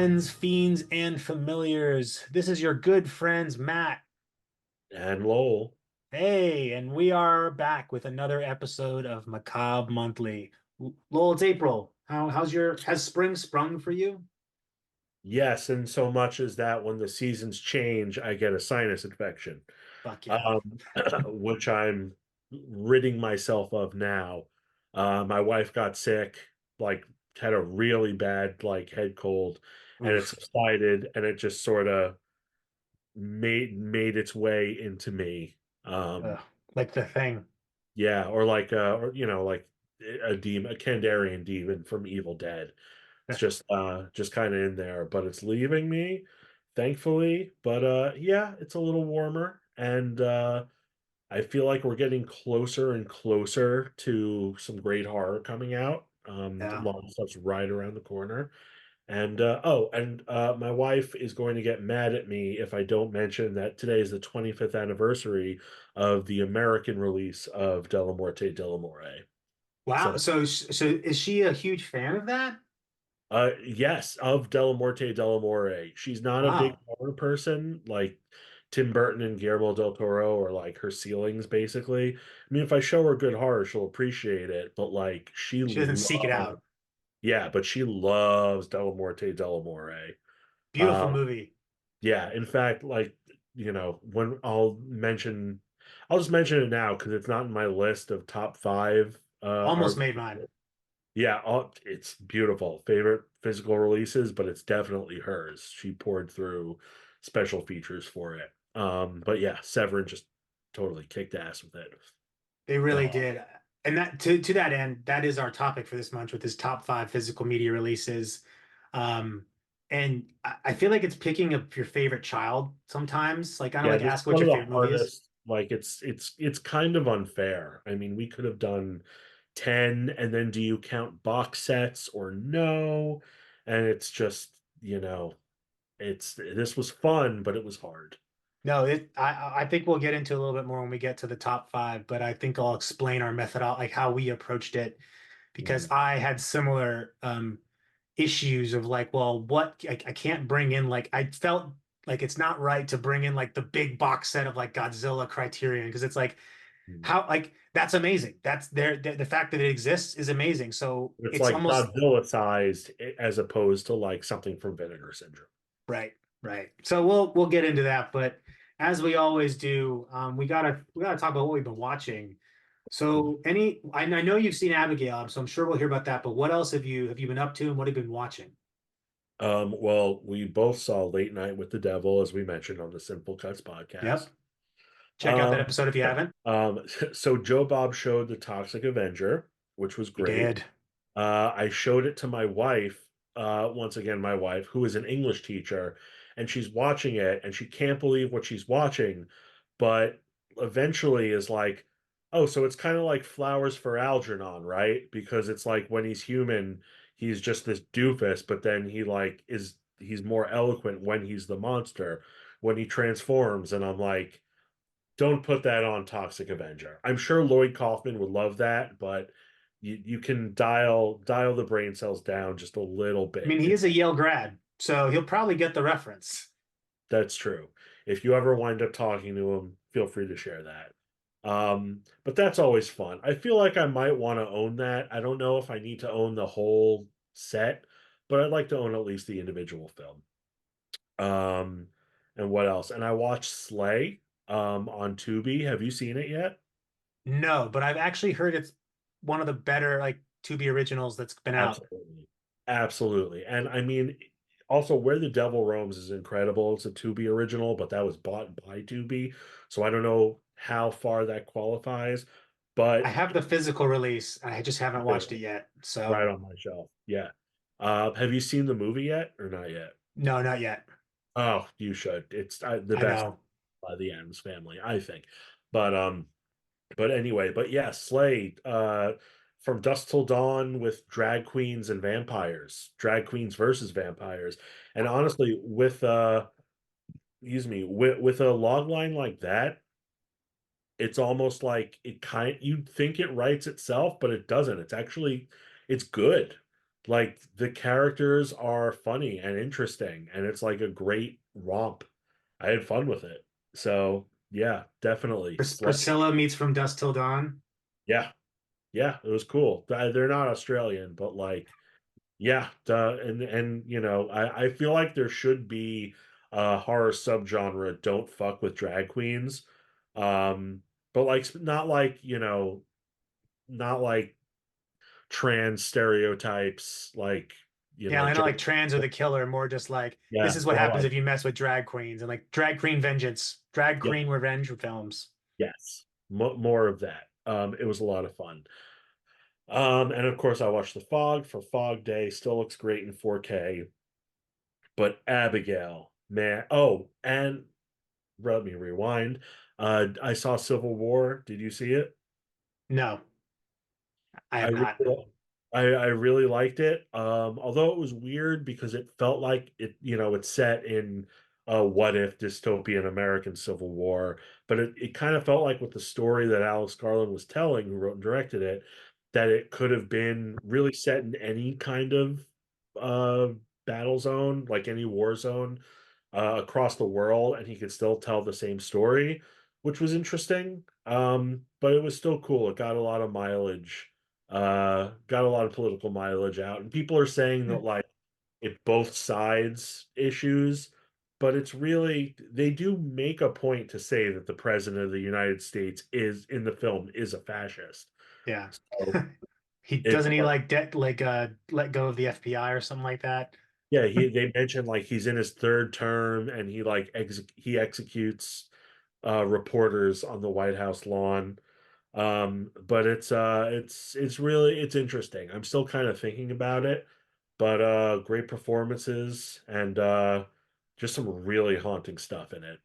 Friends, fiends, and familiars. This is your good friends, Matt. And Lowell. Hey, and we are back with another episode of Macabre Monthly. Lowell, it's April. Has spring sprung for you? Yes, and so much as that when the seasons change, I get a sinus infection, Fuck yeah. um, which I'm ridding myself of now. My wife got sick, like had a really bad head cold, and it Oof. subsided, and it just sort of made its way into me. Ugh. Like the thing. Yeah, or like a demon, a Kandarian demon from Evil Dead. It's just kind of in there, but it's leaving me, thankfully. But yeah, it's a little warmer, and I feel like we're getting closer and closer to some great horror coming out. A Yeah. lot of stuff's right around the corner. And my wife is going to get mad at me if I don't mention that today is the 25th anniversary of the American release of Della Morte Della More. Wow. So, So is she a huge fan of that? yes, of Della Morte Della More. She's not a big Wow. horror person like Tim Burton and Guillermo del Toro or like her ceilings, basically. I mean, if I show her good horror, she'll appreciate it, but like She doesn't seek it out. yeah, but she loves Della Morte Della More. Beautiful Um, movie. Yeah, in fact, when I'll just mention it now because it's not in my list of top five. Almost Or made mine. yeah, it's beautiful. Favorite physical releases, but it's definitely hers. She poured through special features for it. But yeah, Severin just totally kicked ass with it. They really Uh, did. And that to that end, that is our topic for this month with his top five physical media releases. Um, and I feel like it's picking up your favorite child sometimes. Like I don't yeah, like this is ask what one your of the favorite movie is. hardest. Like it's kind of unfair. I mean, we could have done 10 and then do you count box sets or no? And it's just, it's this was fun, but it was hard. No, I think we'll get into a little bit more when we get to the top five, but I think I'll explain our method, like how we approached it, because Mm. I had similar issues of like, well, what I can't bring in like I felt like it's not right to bring in like the big box set of like Godzilla Criterion because it's like Mm. how like that's amazing. That's there the fact that it exists is amazing. So It's it's like almost Godzilla sized as opposed to like something from Vinegar Syndrome. right, right. So we'll get into that, but as we always do, we gotta talk about what we've been watching. So I know you've seen Abigail, so I'm sure we'll hear about that. But what else have you been up to and what have you been watching? Well, we both saw Late Night with the Devil, as we mentioned on the Simple Cuts Yep. podcast. Check out that Um, episode if you haven't. so Joe Bob showed the Toxic Avenger, which was You great. did. I showed it to my wife, once again, my wife, who is an English teacher, and she's watching it and she can't believe what she's watching, but eventually is like, oh, so it's kind of like Flowers for Algernon, right? Because it's like when he's human, he's just this doofus, but then he's more eloquent when he's the monster, when he transforms, and I'm like, don't put that on Toxic Avenger. I'm sure Lloyd Kaufman would love that, but you can dial the brain cells down just a little I mean, bit. he It's is a Yale grad, so he'll probably get the reference. That's true. If you ever wind up talking to him, feel free to share that. But that's always fun. I feel like I might want to own that. I don't know if I need to own the whole set, but I'd like to own at least the individual film. Um, and what else? And I watched Slay on Tubi. Have you seen it yet? No, but I've actually heard it's one of the better like Tubi originals that's been out. Absolutely. Absolutely. And I mean, also Where the Devil Roams is incredible. It's a Tubi original, but that was bought by Tubi. So I don't know how far that qualifies, I but have the physical release. I just haven't watched it yet. right So on my shelf. Yeah. Have you seen the movie yet or not yet? no, not yet. Oh, you should. It's the I best know. by the Addams Family, I think. But anyway, but yeah, Slade, from Dusk Till Dawn with drag queens and vampires, drag queens versus vampires. And honestly, with a log line like that, it's almost like you'd think it writes itself, but it doesn't. It's good. Like the characters are funny and interesting, and it's like a great romp. I had fun with it. So yeah, definitely. Priscilla meets From Dusk Till Dawn. Yeah, yeah, it was cool. They're not Australian, but like, yeah, and I feel like there should be a horror subgenre. Don't fuck with drag queens, but like not like not like trans stereotypes, like Yeah, I know like gender. trans or the killer, more just like this Yeah, is what more happens like if you mess with drag queens and like drag queen vengeance, drag yeah, queen revenge films. yes, more of that. It was a lot of fun. And of course, I watched The Fog for Fog Day. Still looks great in 4K. But Abigail, man. Oh, and let me rewind. I saw Civil War. Did you see it? No, I I have not. really, I really liked it. Although it was weird because it felt like it's set in a what if dystopian American Civil War, but it kind of felt like with the story that Alex Garland was telling, who wrote and directed it, that it could have been really set in any kind of uh battle zone, like any war zone across the world, and he could still tell the same story, which was interesting. But it was still cool. It got a lot of mileage, got a lot of political mileage out. And people are saying that like it both sides issues, but it's really they do make a point to say that the president of the United States is in the film is a fascist. Yeah. So He it's doesn't he like let go of the FBI or something like that? yeah, they mentioned like he's in his third term and he like he executes reporters on the White House lawn. But it's really it's interesting. I'm still kind of thinking about it, but great performances and just some really haunting stuff in it.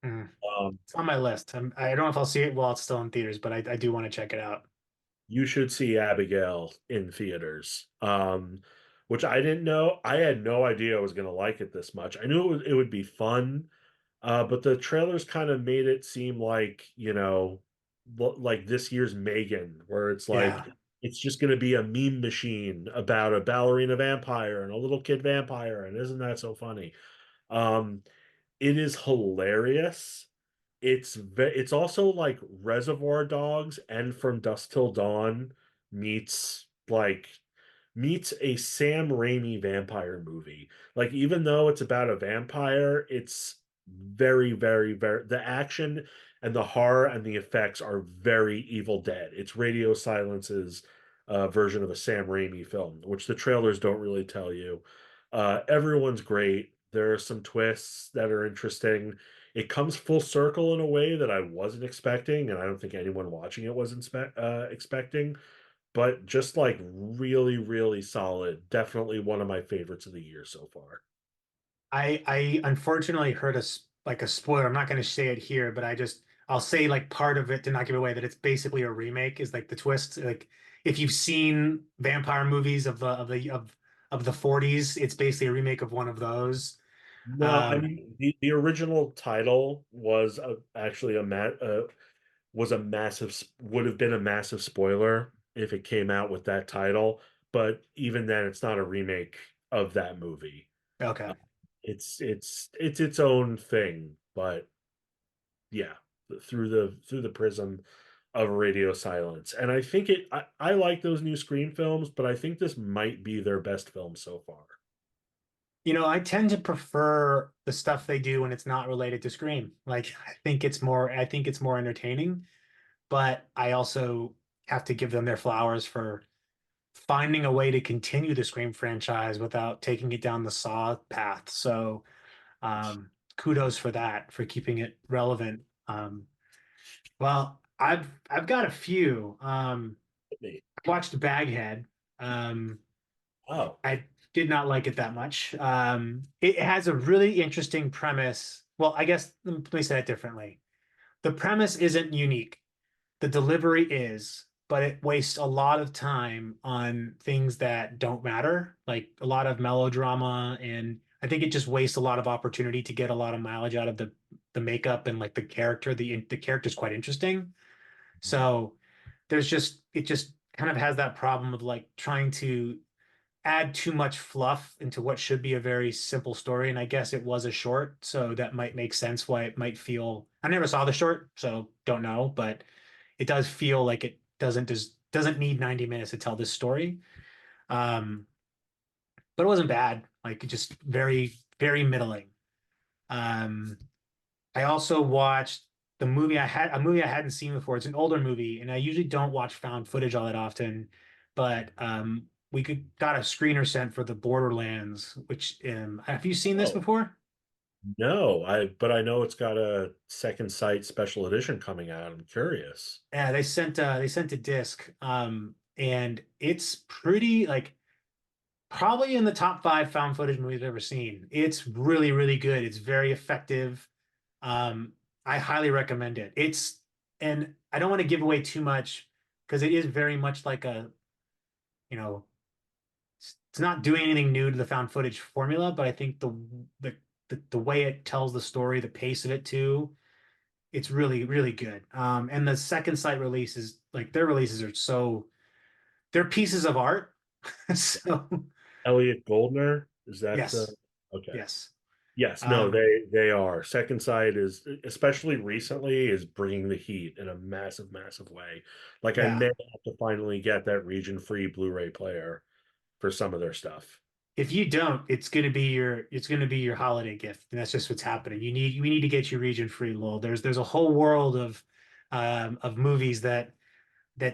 Mm. Um, It's on my list. I don't know if I'll see it while it's still in theaters, but I do want to check it out. you should see Abigail in theaters. Which I didn't know. I had no idea I was going to like it this much. I knew it would be fun. But the trailers kind of made it seem like, like this year's Megan, where it's like Yeah. it's just going to be a meme machine about a ballerina vampire and a little kid vampire, and isn't that so funny? Um, it is hilarious. It's also like Reservoir Dogs and From Dusk Till Dawn meets like meets a Sam Raimi vampire movie. Like even though it's about a vampire, it's very the action and the horror and the effects are very Evil Dead. It's Radio Silence's version of a Sam Raimi film, which the trailers don't really tell you. Everyone's great. There are some twists that are interesting. It comes full circle in a way that I wasn't expecting, and I don't think anyone watching it was expecting. But just like really, really solid. Definitely one of my favorites of the year so far. I unfortunately heard like a spoiler. I'm not going to say it here, but I'll say like part of it to not give it away that it's basically a remake is like the twist. Like if you've seen vampire movies of the 40s, it's basically a remake of one of those. No, I Um, mean the original title was actually was a would have been a massive spoiler if it came out with that title. But even then, it's not a remake of that movie. okay. It's its own thing, but yeah, through the prism of Radio Silence. And I think I like those new Scream films, but I think this might be their best film so far. You know, I tend to prefer the stuff they do when it's not related to Scream. Like I think it's more entertaining, but I also have to give them their flowers for finding a way to continue the Scream franchise without taking it down the Saw path. So, kudos for that, for keeping it relevant. Well, I've got a few. I watched Baghead. Um, Oh, I did not like it that much. It has a really interesting premise. Well, I guess let me say it differently. The premise isn't unique. The delivery is, but it wastes a lot of time on things that don't matter, like a lot of melodrama, and I think it just wastes a lot of opportunity to get a lot of mileage out of the makeup and like the character. The character's quite interesting. So there's just it just kind of has that problem of like trying to add too much fluff into what should be a very simple story. And I guess it was a short, so that might make sense why it might feel. I never saw the short, so don't know, but it does feel like it doesn't need 90 minutes to tell this story. Um, but it wasn't bad. Like just very, very middling. Um, I also watched the movie a movie I hadn't seen before. It's an older movie, and I usually don't watch found footage all that often, but we could got a screener sent for the Borderlands, which have you seen this Oh, before? no, but I know it's got a second sight special edition coming out. I'm curious. Yeah, they sent a disc, and it's pretty like probably in the top five found footage movies I've ever seen. It's really, really good. It's very effective. Um, I highly recommend it. And I don't want to give away too much because it is very much like you know, it's not doing anything new to the found footage formula, but I think the way it tells the story, the pace of it too, it's really, really good. And the second site release is like their releases are they're pieces of art. So Elliot Goldner, is that the yes, okay? yes. Yes, no, Um, they are. Second Sight is, especially recently, is bringing the heat in a massive, massive way. Like I yeah. may have to finally get that region-free Blu-ray player for some of their stuff. If you don't, it's gonna be your holiday gift, and that's just what's happening. We need to get you region free, Lowell. There's a whole world of movies that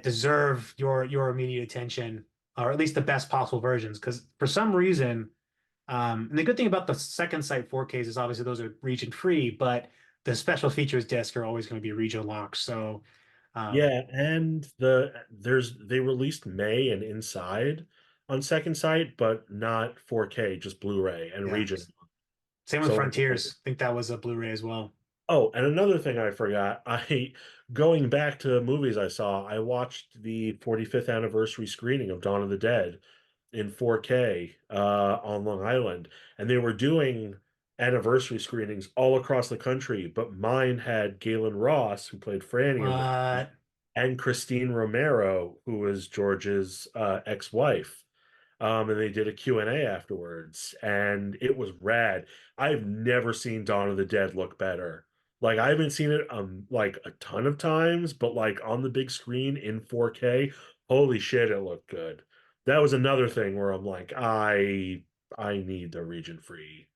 deserve your immediate attention, or at least the best possible versions. Because for some reason, and the good thing about the second sight 4Ks is obviously those are region free, but the special features disc are always going to be region locked. So um, Yeah, and they released May and Inside on Second Sight, but not 4K, just Blu-ray and yeah. region. Same with So Frontiers. I think that was a Blu-ray as well. oh, and another thing I forgot, I going back to movies I saw, I watched the 45th anniversary screening of Dawn of the Dead in 4K on Long Island, and they were doing anniversary screenings all across the country, but mine had Galen Ross, who played Franny in the movie, Uh, and Christine Romero, who was George's ex-wife. And they did a Q&A afterwards, and it was rad. I've never seen Dawn of the Dead look better. Like I haven't seen it like a ton of times, but like on the big screen in 4K, holy shit, it looked good. That was another thing where I'm like, I need the region free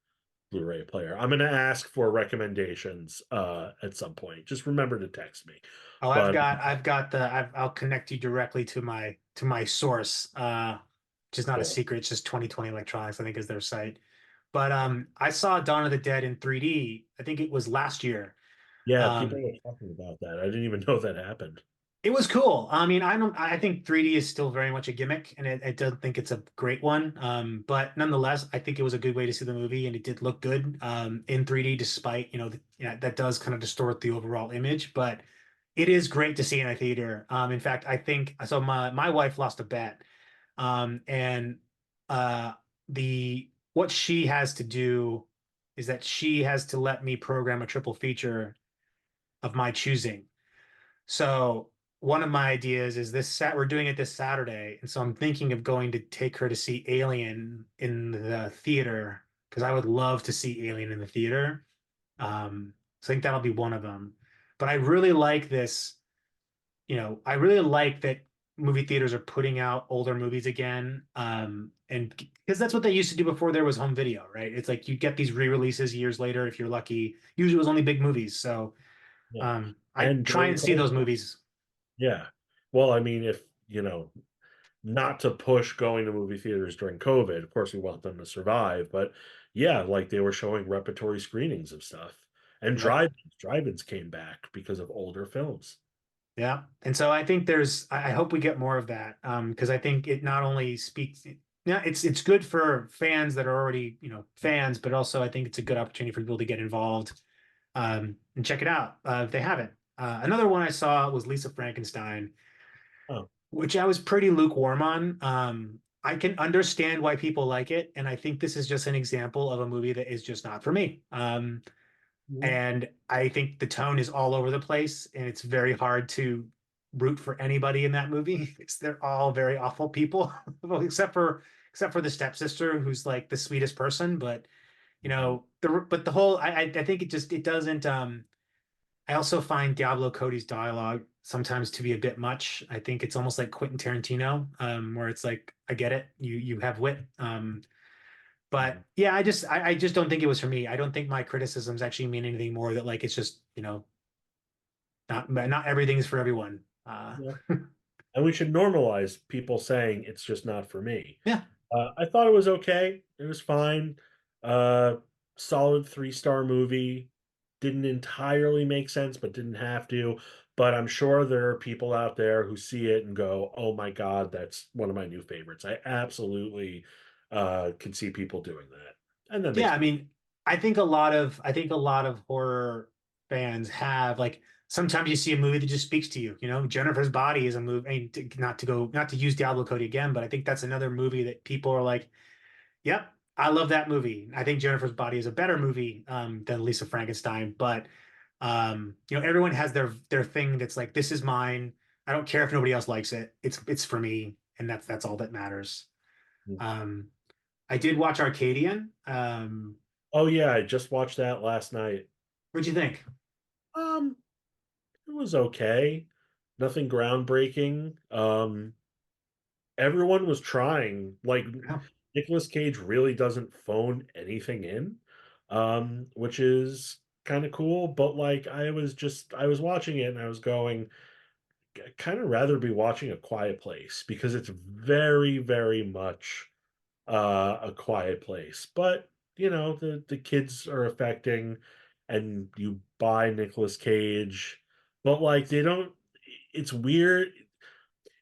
Blu-ray player. I'm gonna ask for recommendations at some point. Just remember to text me. Oh, But I'll connect you directly to my source. Which is not a cool. secret. It's just 2020 Electronics, I think is their site. But I saw Dawn of the Dead in 3D. I think it was last year. Yeah, people Um, were talking about that. I didn't even know that happened. it was cool. I mean, I think 3D is still very much a gimmick, and I don't think it's a great one. But nonetheless, I think it was a good way to see the movie, and it did look good in 3D, despite that does kind of distort the overall image. But it is great to see in a theater. In fact, I think so. My wife lost a bet, and uh, the what she has to do is that she has to let me program a triple feature of my choosing. So one of my ideas is we're doing it this Saturday, and so I'm thinking of going to take her to see Alien in the theater because I would love to see Alien in the theater. So I think that'll be one of them. But I really like this, I really like that movie theaters are putting out older movies again. And because that's what they used to do before there was home video, right? It's like you get these re-releases years later if you're lucky. Usually it was only big movies. So Yeah. I And try during and see those COVID. movies. Yeah. Well, I mean, if, not to push going to movie theaters during COVID, of course, we want them to survive, but yeah, like they were showing repertory screenings of stuff. And Yep. drive-ins came back because of older films. Yeah. And so I think I hope we get more of that. Because I think it not only speaks, yeah, it's good for fans that are already, fans, but also I think it's a good opportunity for people to get involved, and check it out, if they haven't. Another one I saw was Lisa Frankenstein, Oh, which I was pretty lukewarm on. I can understand why people like it, and I think this is just an example of a movie that is just not for me. yeah. And I think the tone is all over the place, and it's very hard to root for anybody in that movie. They're all very awful people, well, except for except for the stepsister who's like the sweetest person. But you Mhm. know, the whole I think it doesn't. I also find Diablo Cody's dialogue sometimes to be a bit much. I think it's almost like Quentin Tarantino, where it's like, I get it, you have wit. But Mhm. yeah, I just don't think it was for me. I don't think my criticisms actually mean anything more that like it's just, not everything is for everyone. Yeah. And we should normalize people saying it's just not for me. Yeah. I thought it was okay. It was fine. Uh, Solid 3-star movie. Didn't entirely make sense, but didn't have to. But I'm sure there are people out there who see it and go, "Oh my God, that's one of my new favorites." I absolutely can see people doing that, and that Yeah, makes I me. mean, I think a lot of horror fans have like sometimes you see a movie that just speaks to you. You know, Jennifer's Body is a movie. I mean, not to use Diablo Cody again, but I think that's another movie that people are like, "Yep, I love that movie." I think Jennifer's Body is a better movie than Lisa Frankenstein, but everyone has their thing that's like, "This is mine. I don't care if nobody else likes it. It's for me, and that's all that matters." Um, I did watch Arcadian. Oh yeah, I just watched that last night. What'd you think? Um, it was okay. Nothing groundbreaking. Everyone was trying. Like Yeah. Nicolas Cage really doesn't phone anything in, which is kind of cool. But like I was watching it and I was going, I kind of rather be watching A Quiet Place because it's very, very much A Quiet Place. But the kids are affecting, and you buy Nicolas Cage, but like they don't. It's weird.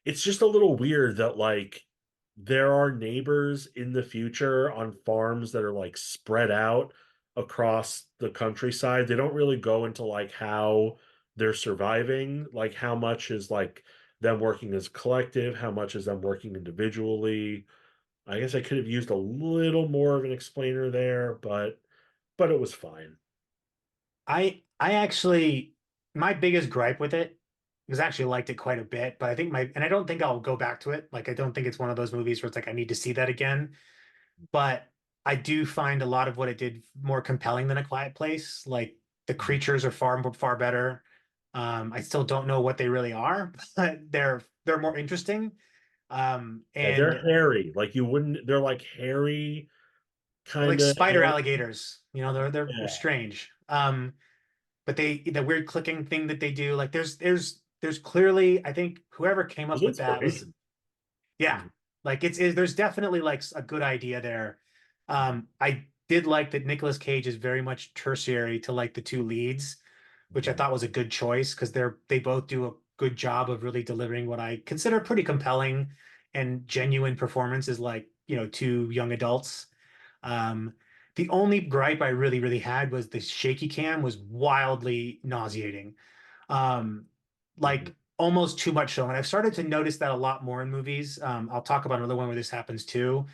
It's just a little weird that like there are neighbors in the future on farms that are like spread out across the countryside. They don't really go into like how they're surviving, like how much is like them working as a collective, how much is them working individually. I guess I could have used a little more of an explainer there, but it was fine. I actually my biggest gripe with it was I actually liked it quite a bit, but I don't think I'll go back to it. Like I don't think it's one of those movies where it's like I need to see that again. But I do find a lot of what it did more compelling than A Quiet Place. Like the creatures are far better. I still don't know what they really are, but they're more interesting. Yeah, they're And hairy. Like you wouldn't, they're like hairy they're like kind of spider aliens. alligators. They're Yeah. strange. But the weird clicking thing that they do, like there's clearly, I think whoever came There's up with that was, inspiration. yeah, Mhm. like there's definitely like a good idea there. I did like that Nicolas Cage is very much tertiary to like the two leads, which I Mhm. thought was a good choice because they both do a good job of really delivering what I consider pretty compelling and genuine performances, like two young adults. Um, the only gripe I really had was the shaky cam was wildly nauseating. Um, Mhm. like almost too much so. And I've started to notice that a lot more in movies. I'll talk about another one where this happens too.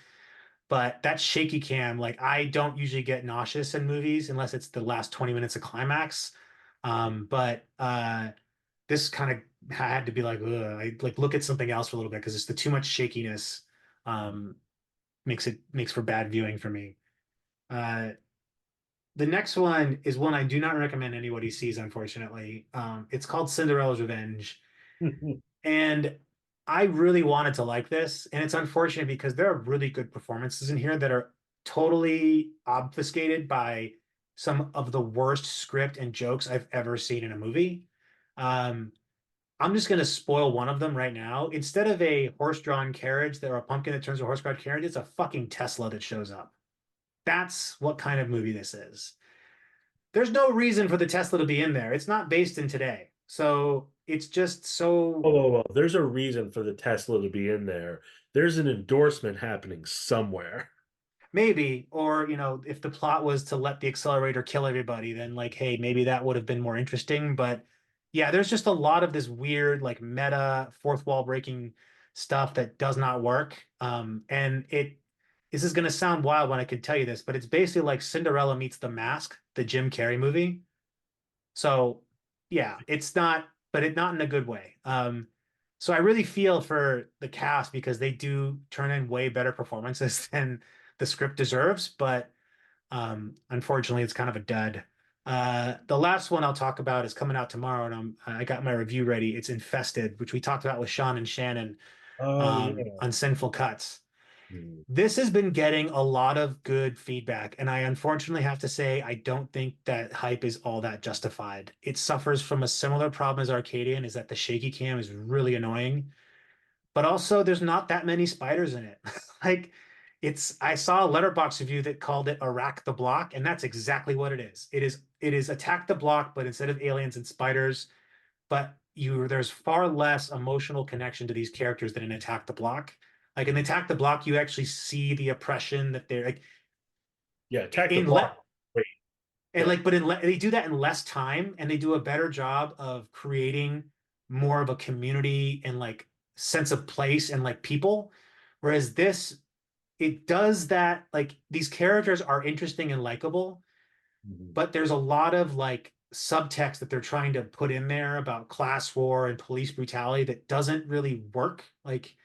But that shaky cam, like I don't usually get nauseous in movies unless it's the last 20 minutes of climax. But this kind of had to be like, ugh, I like look at something else for a little bit because it's the too much shakiness um, makes for bad viewing for me. Uh, the next one is one I do not recommend anybody sees, unfortunately. It's called Cinderella's Revenge. And I really wanted to like this. And it's unfortunate because there are really good performances in here that are totally obfuscated by some of the worst script and jokes I've ever seen in a movie. Um, I'm just going to spoil one of them right now. Instead of a horse-drawn carriage or a pumpkin that turns to a horse-drawn carriage, it's a fucking Tesla that shows up. That's what kind of movie this is. There's no reason for the Tesla to be in there. It's not based in today. So it's just Oh, so whoa, whoa. There's a reason for the Tesla to be in there. There's an endorsement happening somewhere. maybe, or if the plot was to let the accelerator kill everybody, then like, hey, maybe that would have been more interesting. But yeah, there's just a lot of this weird, like meta fourth wall breaking stuff that does not work. And this is gonna sound wild when I could tell you this, but it's basically like Cinderella meets The Mask, the Jim Carrey movie. So yeah, it's not, but it not in a good way. So I really feel for the cast because they do turn in way better performances than the script deserves, but unfortunately it's kind of a dud. The last one I'll talk about is coming out tomorrow, and I got my review ready. It's Infested, which we talked about with Sean and Shannon Oh yeah. on Sinful Cuts. Hmm. This has been getting a lot of good feedback, and I unfortunately have to say I don't think that hype is all that justified. It suffers from a similar problem as Arcadian, is that the shaky cam is really annoying, but also there's not that many spiders in it. Like I saw a letterbox review that called it Attack the Block, and that's exactly what it is. It is Attack the Block, but instead of aliens and spiders, but there's far less emotional connection to these characters than in Attack the Block. Like in Attack the Block, you actually see the oppression that they're like Yeah, Attack the in let Block. Wait. and Yeah. like, but they do that in less time, and they do a better job of creating more of a community and like sense of place and like people. Whereas this, it does that, like these characters are interesting and likable, Mhm. but there's a lot of like subtext that they're trying to put in there about class war and police brutality that doesn't really work. Like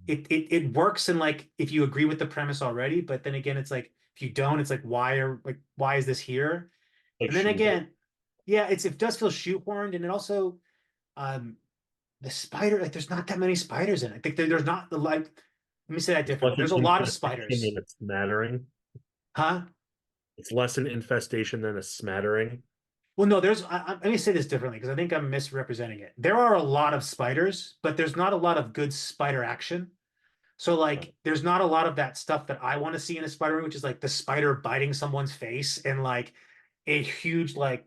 it works in like if you agree with the premise already, but then again, it's like if you don't, it's like why is this here? Like And then shoehorn. again, yeah, it does feel shoehorned, and it also um the spider, like there's not that many spiders in it. I think there's not the like, let me say that It's differently. less an There's a lot of infestation spiders. than a smattering. Huh? It's less an infestation than a smattering. Well, no, let me say this differently because I think I'm misrepresenting it. There are a lot of spiders, but there's not a lot of good spider action. So, like, there's not a lot of that stuff that I want to see in a spider movie, which is like the spider biting someone's face and like a huge, like,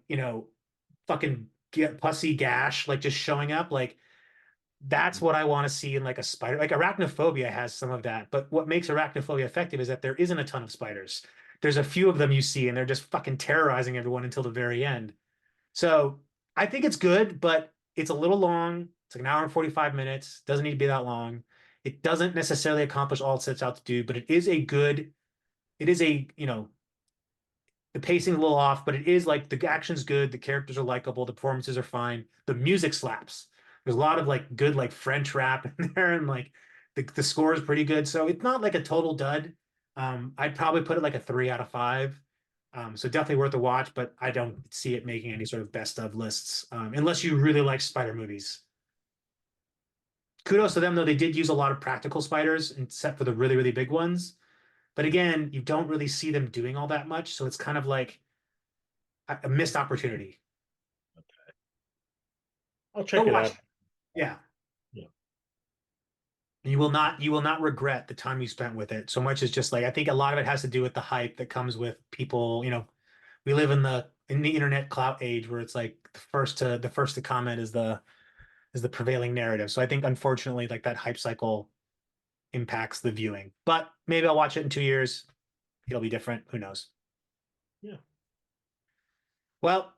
fucking get pussy gash, like just showing up. Like, that's what I want to see in like a spider. Like, arachnophobia has some of that, but what makes arachnophobia effective is that there isn't a ton of spiders. There's a few of them you see, and they're just fucking terrorizing everyone until the very end. So I think it's good, but it's a little long. It's like an hour and 45 minutes. Doesn't need to be that long. It doesn't necessarily accomplish all it sets out to do, but it is the pacing a little off, but it is like the action's good, the characters are likable, the performances are fine, the music slaps. There's a lot of like good like French rap in there, and like the score is pretty good. So it's not like a total dud. I'd probably put it like a 3 out of 5. So definitely worth a watch, but I don't see it making any sort of best of lists, unless you really like spider movies. Kudos to them though, they did use a lot of practical spiders except for the really, really big ones. But again, you don't really see them doing all that much, so it's kind of like a missed opportunity. I'll Go check it watch out. it. Yeah. Yeah. You will not regret the time you spent with it so much as just like I think a lot of it has to do with the hype that comes with people. We live in the internet clout age where it's like the first to comment is the prevailing narrative. So I think unfortunately like that hype cycle impacts the viewing. But maybe I'll watch it in 2 years. It'll be different. Who knows? Yeah. Well,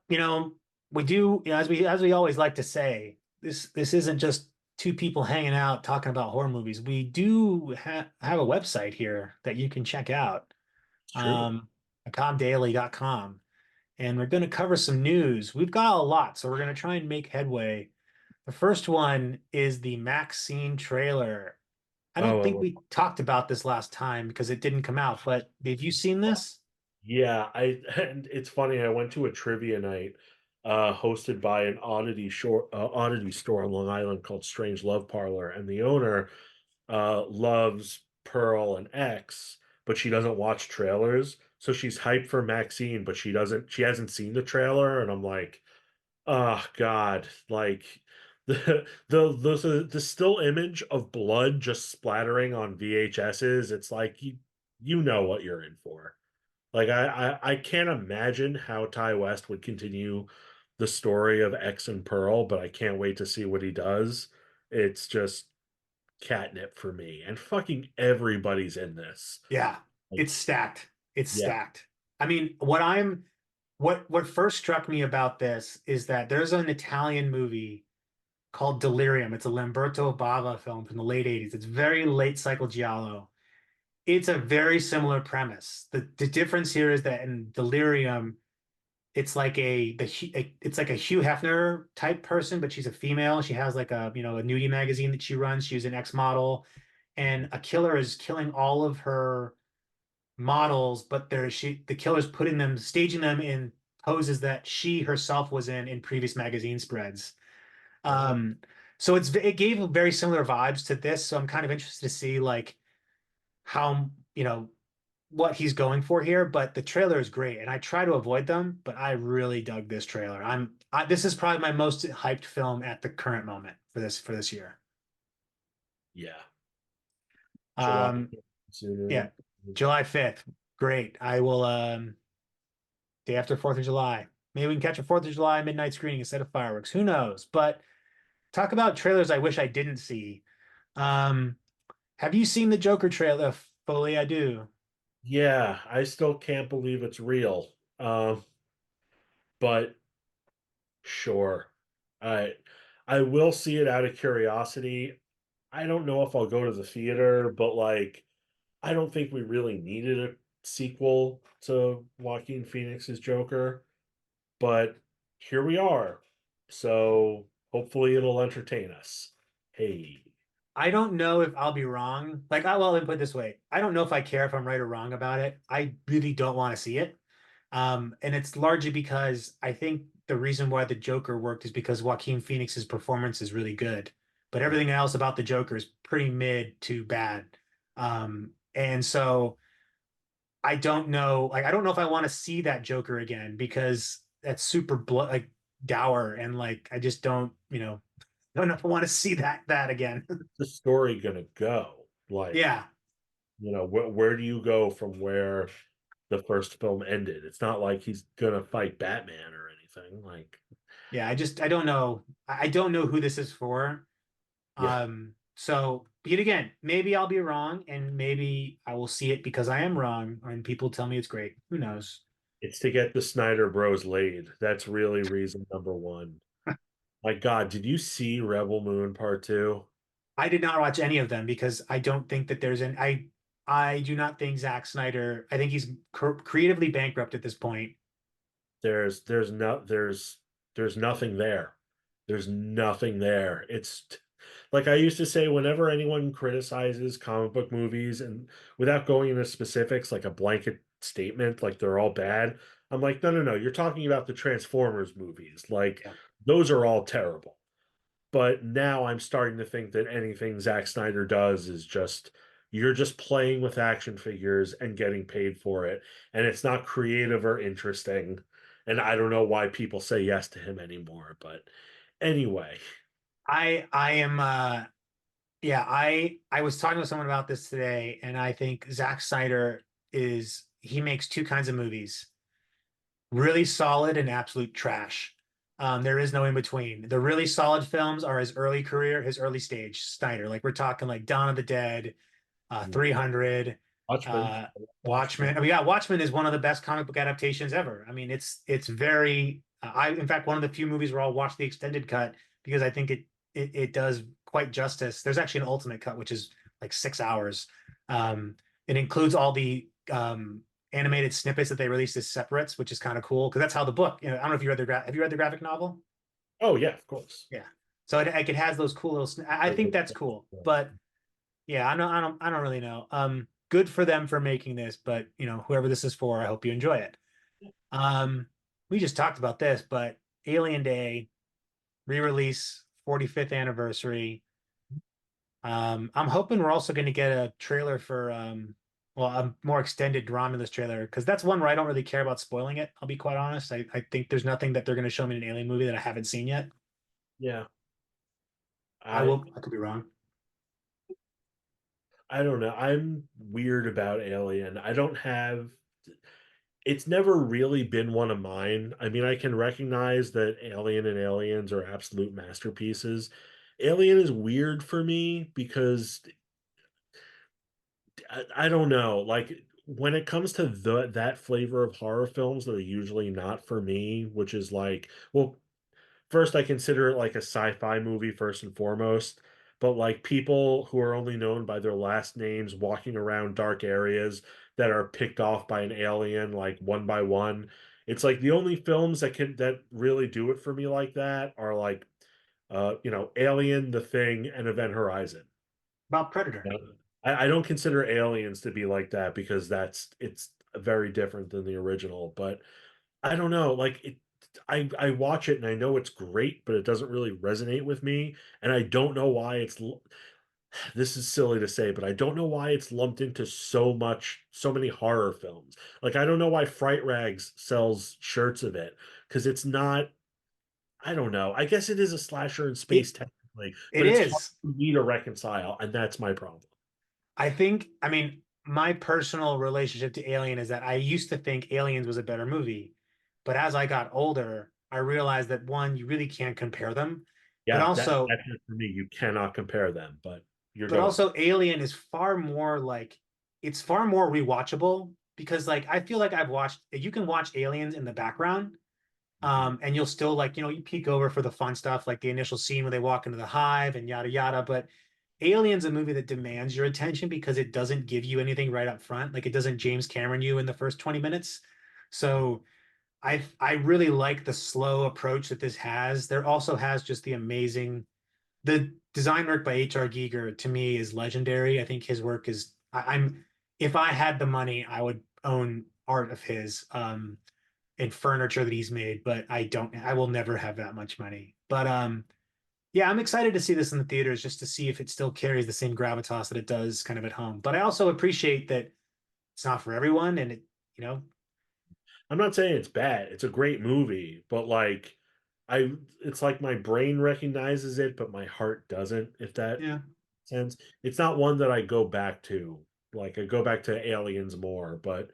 we do, as we always like to say, this isn't just two people hanging out talking about horror movies. We do have a website here that you can check out, It's true. um, macabredaily.com, and we're going to cover some news. We've got a lot, so we're going to try and make headway. The first one is the Maxine trailer. I don't think Oh, we talked about this last time because it didn't come out, but have you seen this? yeah. And it's funny. I went to a trivia night, hosted by an oddity store on Long Island called Strange Love Parlor, and the owner loves Pearl and X, but she doesn't watch trailers. So she's hyped for Maxine, but she hasn't seen the trailer, and I'm like, oh God, like the still image of blood just splattering on VHSs, it's like you know what you're in for. Like I can't imagine how Ty West would continue the story of X and Pearl, but I can't wait to see what he does. It's just catnip for me. And fucking everybody's in this. Yeah, Like, it's stacked. It's yeah. stacked. I mean, what first struck me about this is that there's an Italian movie called Delirium. It's a Lamberto Bava film from the late 80s. It's very late cycle giallo. It's a very similar premise. The difference here is that in Delirium, it's like it's like a Hugh Hefner type person, but she's a female. She has like a, a nudie magazine that she runs. She's an ex-model, and a killer is killing all of her models, but the killer's putting them, staging them in poses that she herself was in previous magazine spreads. Oh, Um, so it gave very similar vibes to this. So I'm kind of interested to see like how, what he's going for here. But the trailer is great, and I try to avoid them, but I really dug this trailer. This is probably my most hyped film at the current moment for this year. yeah. July Um, sooner. yeah, July 5th. Great. I will day after 4th of July. Maybe we can catch a 4th of July midnight screening instead of fireworks. Who knows? But talk about trailers I wish I didn't see. Um, have you seen the Joker trailer? Fully, I do. Yeah, I still can't believe it's real. But sure. I I will see it out of curiosity. I don't know if I'll go to the theater, but like I don't think we really needed a sequel to Joaquin Phoenix's Joker, but here we are. So hopefully it'll entertain us. Hey. I don't know if I'll be wrong. Let me put it this way. I don't know if I care if I'm right or wrong about it. I really don't want to see it. And it's largely because I think the reason why the Joker worked is because Joaquin Phoenix's performance is really good, but everything else about the Joker is pretty mid to bad. And so I don't know, I don't know if I want to see that Joker again because that's super like dour and like I just don't, don't know if I want to see that again. The story gonna go? Like, Yeah. where do you go from where the first film ended? It's not like he's gonna fight Batman or anything. Like, Yeah, I don't know. I don't know who this is for. yeah, So yet again, maybe I'll be wrong and maybe I will see it because I am wrong and people tell me it's great. Who knows? it's to get the Snyder Bros laid. That's really reason number one. My God, did you see Rebel Moon Part Two? I did not watch any of them because I don't think that I do not think Zack Snyder, I think he's creatively bankrupt at this point. There's nothing there. There's nothing there. It's like I used to say, whenever anyone criticizes comic book movies and without going into specifics, like a blanket statement, like they're all bad, I'm like, no, no, no, you're talking about the Transformers movies. Like Yeah. those are all terrible. But now I'm starting to think that anything Zack Snyder does is just you're just playing with action figures and getting paid for it. And it's not creative or interesting. And I don't know why people say yes to him anymore. But anyway, I am yeah, I was talking with someone about this today and I think Zack Snyder he makes two kinds of movies. Really solid and absolute trash. There is no in between. The really solid films are his early career, his early stage, Snyder. Like we're talking like Dawn of the Dead, 300, Watchmen. uh, Watchmen. Watchmen. I mean, yeah, Watchmen is one of the best comic book adaptations ever. I mean, it's very. In fact, one of the few movies where I'll watch the extended cut because I think it does quite justice. There's actually an ultimate cut which is like 6 hours. It includes all the animated snippets that they released as separates, which is kind of cool because that's how the book. I don't know if you read have you read the graphic novel? Oh yeah, of course. Yeah. So it has those cool little. I think that's cool, but yeah, I don't really know. Good for them for making this, but whoever this is for, I hope you enjoy it. Um, we just talked about this, but Alien Day re-release 45th anniversary. I'm hoping we're also going to get a trailer for well, a more extended Romulus trailer because that's one where I don't really care about spoiling it. I'll be quite honest. I think there's nothing that they're going to show me in an Alien movie that I haven't seen yet. Yeah. I I will. I could be wrong. I don't know. I'm weird about Alien. I don't have it's never really been one of mine. I mean, I can recognize that Alien and Aliens are absolute masterpieces. Alien is weird for me because I don't know. Like when it comes to that flavor of horror films that are usually not for me, which is like, well, first I consider it like a sci-fi movie first and foremost, but like people who are only known by their last names walking around dark areas that are picked off by an alien like one by one. It's like the only films that really do it for me like that are like Alien, The Thing, and Event Horizon. About Predator. You know? I don't consider Aliens to be like that because it's very different than the original, but I don't know, like I watch it and I know it's great, but it doesn't really resonate with me, and I don't know why this is silly to say, but I don't know why it's lumped into so many horror films. Like I don't know why Fright Rags sells shirts of it because it's not. I don't know. I guess it is a slasher in space It technically, it but it's hard is. for me to reconcile, and that's my problem. I think, I mean, my personal relationship to Alien is that I used to think Aliens was a better movie, but as I got older, I realized that one, you really can't compare them, but Yeah, also, that's it for me. You cannot compare them, but you're but going. also Alien is far more like it's far more rewatchable because like I feel like I've watched you can watch Aliens in the background. Mhm. And you'll still like, you peek over for the fun stuff, like the initial scene where they walk into the hive and yada yada. But Alien's a movie that demands your attention because it doesn't give you anything right up front. Like it doesn't James Cameron you in the first 20 minutes. So I really like the slow approach that this has. There also has just the design work by H.R. Giger to me is legendary. I think his work is I'm if I had the money, I would own art of his. And furniture that he's made, but I don't, I will never have that much money. But yeah, I'm excited to see this in the theaters just to see if it still carries the same gravitas that it does kind of at home. But I also appreciate that it's not for everyone and it, you know, I'm not saying it's bad. It's a great movie, but like I it's like my brain recognizes it, but my heart doesn't, if that yeah, sense. It's not one that I go back to. Like I go back to Aliens more, but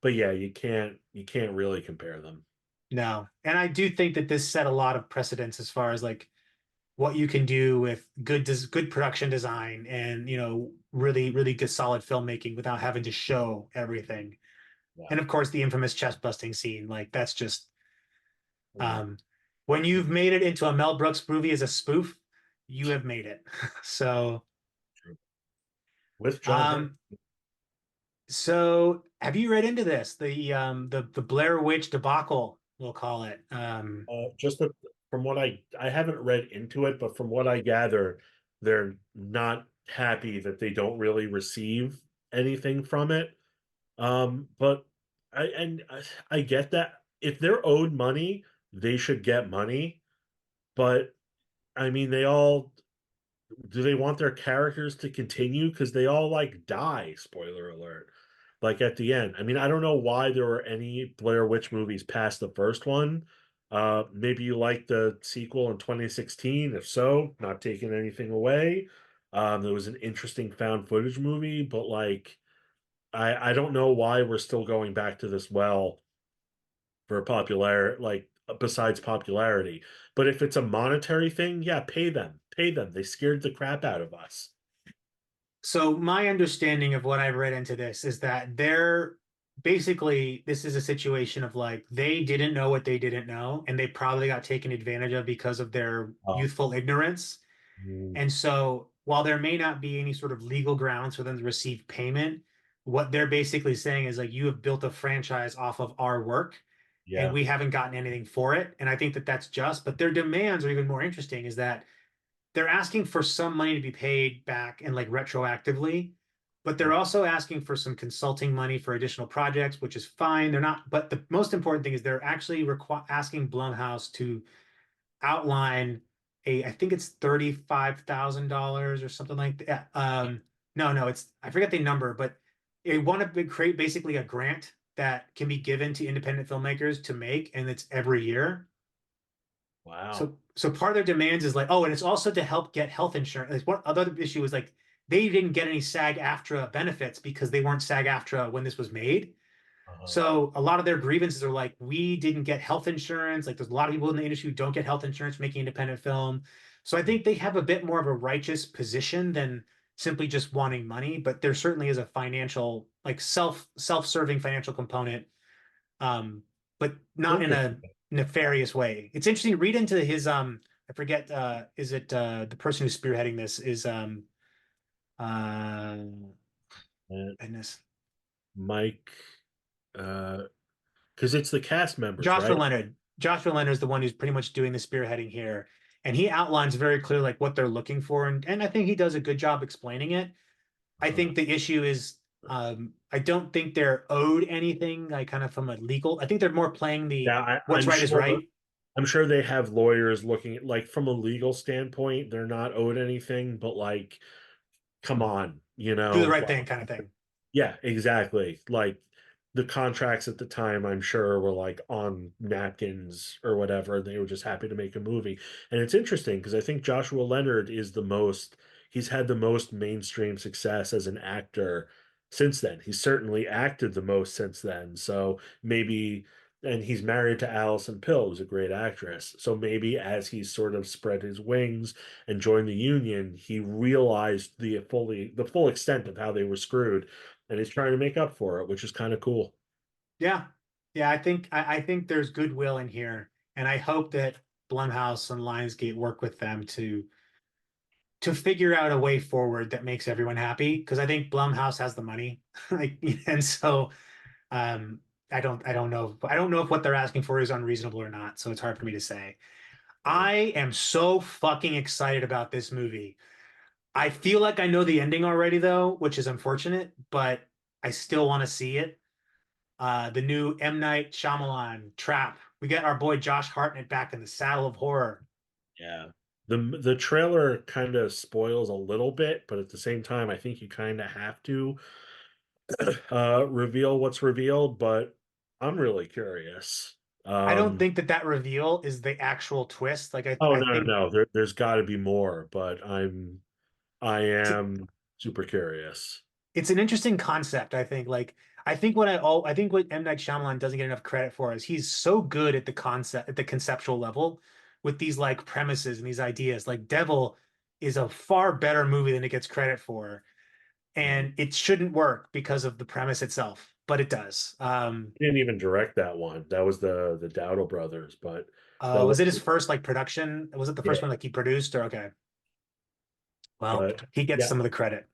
yeah, you can't really compare them. no. And I do think that this set a lot of precedents as far as like what you can do with good production design and, really, really good solid filmmaking without having to show everything. Yeah. And of course, the infamous chest busting scene, like that's just Mhm. Um, when you've made it into a Mel Brooks movie as a spoof, you have made it. So, True. With John Hurt. um, so have you read into this? The Blair Witch debacle, we'll call it. Just from what I haven't read into it, but from what I gather, they're not happy that they don't really receive anything from it. But I get that if they're owed money, they should get money. But I mean, they all do they want their characters to continue? Because they all like die, spoiler alert. Like at the end. I mean, I don't know why there were any Blair Witch movies past the first one. Maybe you like the sequel in 2016. If so, not taking anything away. There was an interesting found footage movie, but like I don't know why we're still going back to this well for popular like besides popularity. But if it's a monetary thing, yeah, pay them. Pay them. They scared the crap out of us. so my understanding of what I've read into this is that they're basically this is a situation of like they didn't know what they didn't know, and they probably got taken advantage of because of their Oh, youthful ignorance. mm, And so while there may not be any sort of legal grounds for them to receive payment, what they're basically saying is like, you have built a franchise off of our work and yeah. we haven't gotten anything for it. And I think that that's just, but their demands are even more interesting is that they're asking for some money to be paid back and like retroactively, but they're Mm, also asking for some consulting money for additional projects, which is fine. They're not, but the most important thing is they're actually asking Blumhouse to outline I think it's $35,000 or something like that. No, no, I forget the number, but they want to create basically a grant that can be given to independent filmmakers to make, and it's every year. wow. So part of their demands is like, oh, and it's also to help get health insurance. Like one other issue is like they didn't get any SAG-AFTRA benefits because they weren't SAG-AFTRA when this was made. Uh-huh. So a lot of their grievances are like, we didn't get health insurance. Like there's a lot of people in the industry who don't get health insurance making independent film. So I think they have a bit more of a righteous position than simply just wanting money, but there certainly is a financial, like self-serving financial component, but not in a Interesting. nefarious way. It's interesting to read into his I forget is it the person who's spearheading this is uh Uh, goodness. Mike, uh, because it's the cast members, Joshua right? Leonard. Joshua Leonard is the one who's pretty much doing the spearheading here, and he outlines very clear like what they're looking for, and I think he does a good job explaining it. I Uh, think the issue is I don't think they're owed anything like kind of from a legal. I think they're more playing the yeah, what's right is right. I'm sure they have lawyers looking at, like, from a legal standpoint, they're not owed anything, but like, come on, Do the right thing kind of thing. yeah, exactly. Like the contracts at the time, I'm sure, were like on napkins or whatever. They were just happy to make a movie. And it's interesting because I think Joshua Leonard is he's had the most mainstream success as an actor since then. He's certainly acted the most since then. So maybe, and he's married to Alison Pill, who's a great actress. So maybe as he's sort of spread his wings and joined the union, he realized the full extent of how they were screwed, and he's trying to make up for it, which is kind of cool. Yeah, yeah. I think there's goodwill in here, and I hope that Blumhouse and Lionsgate work with them to figure out a way forward that makes everyone happy. Because I think Blumhouse has the money, like, and so um, I don't know if what they're asking for is unreasonable or not. So it's hard for me to say. Right. I am so fucking excited about this movie. I feel like I know the ending already though, which is unfortunate, but I still want to see it. The new M. Night Shyamalan Trap. We get our boy Josh Hartnett back in the saddle of horror. Yeah. The trailer kind of spoils a little bit, but at the same time, I think you kind of have to reveal what's revealed, but I'm really curious. I don't Um, think that that reveal is the actual twist. Like oh I no, no, think no. There's got to be more, but I it's am super curious. it's an interesting concept. I think I think what M. Night Shyamalan doesn't get enough credit for is he's so good at the concept at the conceptual level with these like premises and these ideas. Like Devil is a far better movie than it gets credit for. Mm. And it shouldn't work because of the premise itself, but it does. He didn't even direct that one. That was the Dowdle brothers, but that was Was it his first like production? Was it the yeah, first one like he produced or okay? Well, but he gets yeah, some of the credit.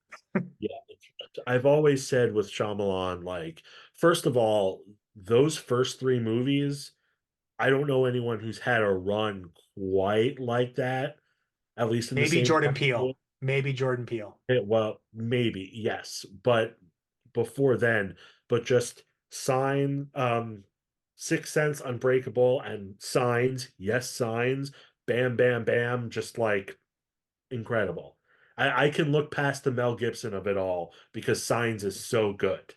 yeah. I've always said with Shyamalan, like, first of all, those first three movies, I don't know anyone who's had a run quite like that, at least in the Maybe same Jordan time. Peele. Maybe Jordan Peele. Well, maybe, yes, but before then, but just Sixth Sense, Unbreakable, and Signs, yes, Signs, bam, bam, bam, just like incredible. I can look past the Mel Gibson of it all because Signs is so good.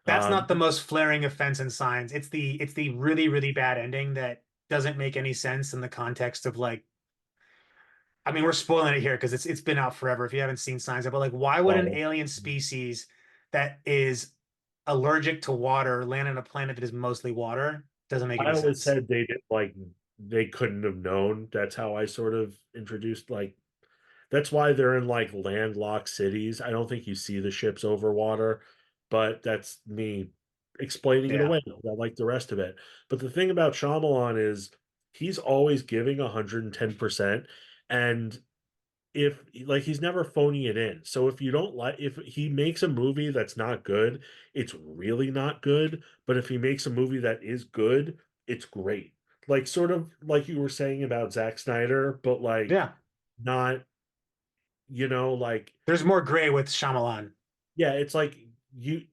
That's not Um, the most flaring offense in Signs. It's the really, really bad ending that doesn't make any sense in the context of like I mean, we're spoiling it here because it's been out forever if you haven't seen Signs, but like why would an well, alien species that is allergic to water land on a planet that is mostly water? Doesn't make I any always sense. said they did like they couldn't have known. That's how I sort of introduced like that's why they're in like landlocked cities. I don't think you see the ships over water, but that's me explaining it Yeah. away, like the rest of it. But the thing about Shyamalan is he's always giving 110%. And if like he's never phoning it in. So if you don't like if he makes a movie that's not good, it's really not good. But if he makes a movie that is good, it's great. Like sort of like you were saying about Zack Snyder, but like Yeah. not, like There's more gray with Shyamalan. yeah, it's like you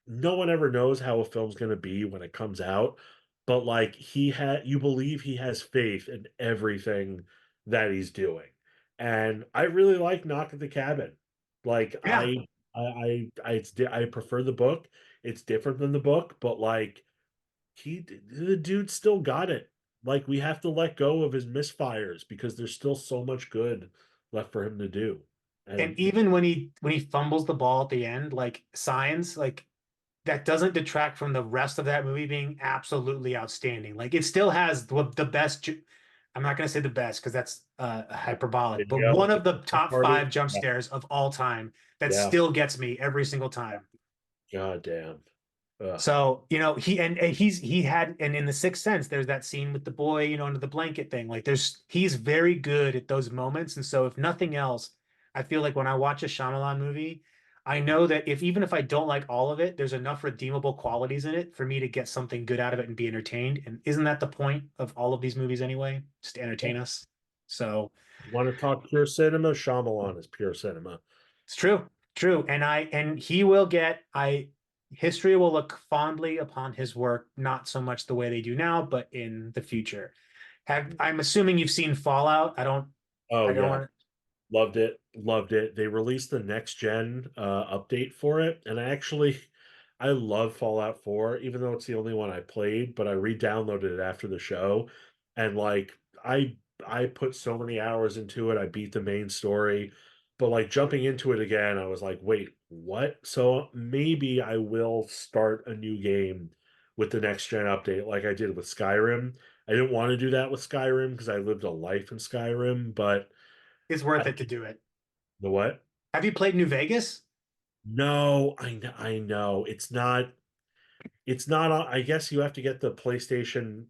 no one ever knows how a film's going to be when it comes out, but like you believe he has faith in everything that he's doing. And I really like Knock at the Cabin. Like Yeah. I prefer the book. It's different than the book, but like the dude still got it. Like we have to let go of his misfires because there's still so much good left for him to do. And And even when he fumbles the ball at the end, like Signs, like that doesn't detract from the rest of that movie being absolutely outstanding. Like it still has the best. I'm not going to say the best because that's hyperbolic, but one video, of the the top party, five jump yeah, scares of all time that yeah. still gets me every single time. God damn. Ugh. So, you know, he had and in the Sixth Sense, there's that scene with the boy, you know, under the blanket thing. Like he's very good at those moments. And so if nothing else, I feel like when I watch a Shyamalan movie, I know that if even if I don't like all of it, there's enough redeemable qualities in it for me to get something good out of it and be entertained. And isn't that the point of all of these movies anyway? Just to entertain us. So You want to talk pure cinema? Shyamalan is pure cinema. it's true, true. And he will get history will look fondly upon his work, not so much the way they do now, but in the future. I'm assuming you've seen Fallout. Oh I don't yeah, want loved it, loved it. They released the next gen update for it, and I love Fallout 4, even though it's the only one I played, but I re-downloaded it after the show, and like I put so many hours into it. I beat the main story, but like jumping into it again, I was like, wait, what? So maybe I will start a new game with the next gen update, like I did with Skyrim. I didn't want to do that with Skyrim because I lived a life in Skyrim, but it's worth I it to do it. the what? Have you played New Vegas? No, I know. It's not I guess you have to get the PlayStation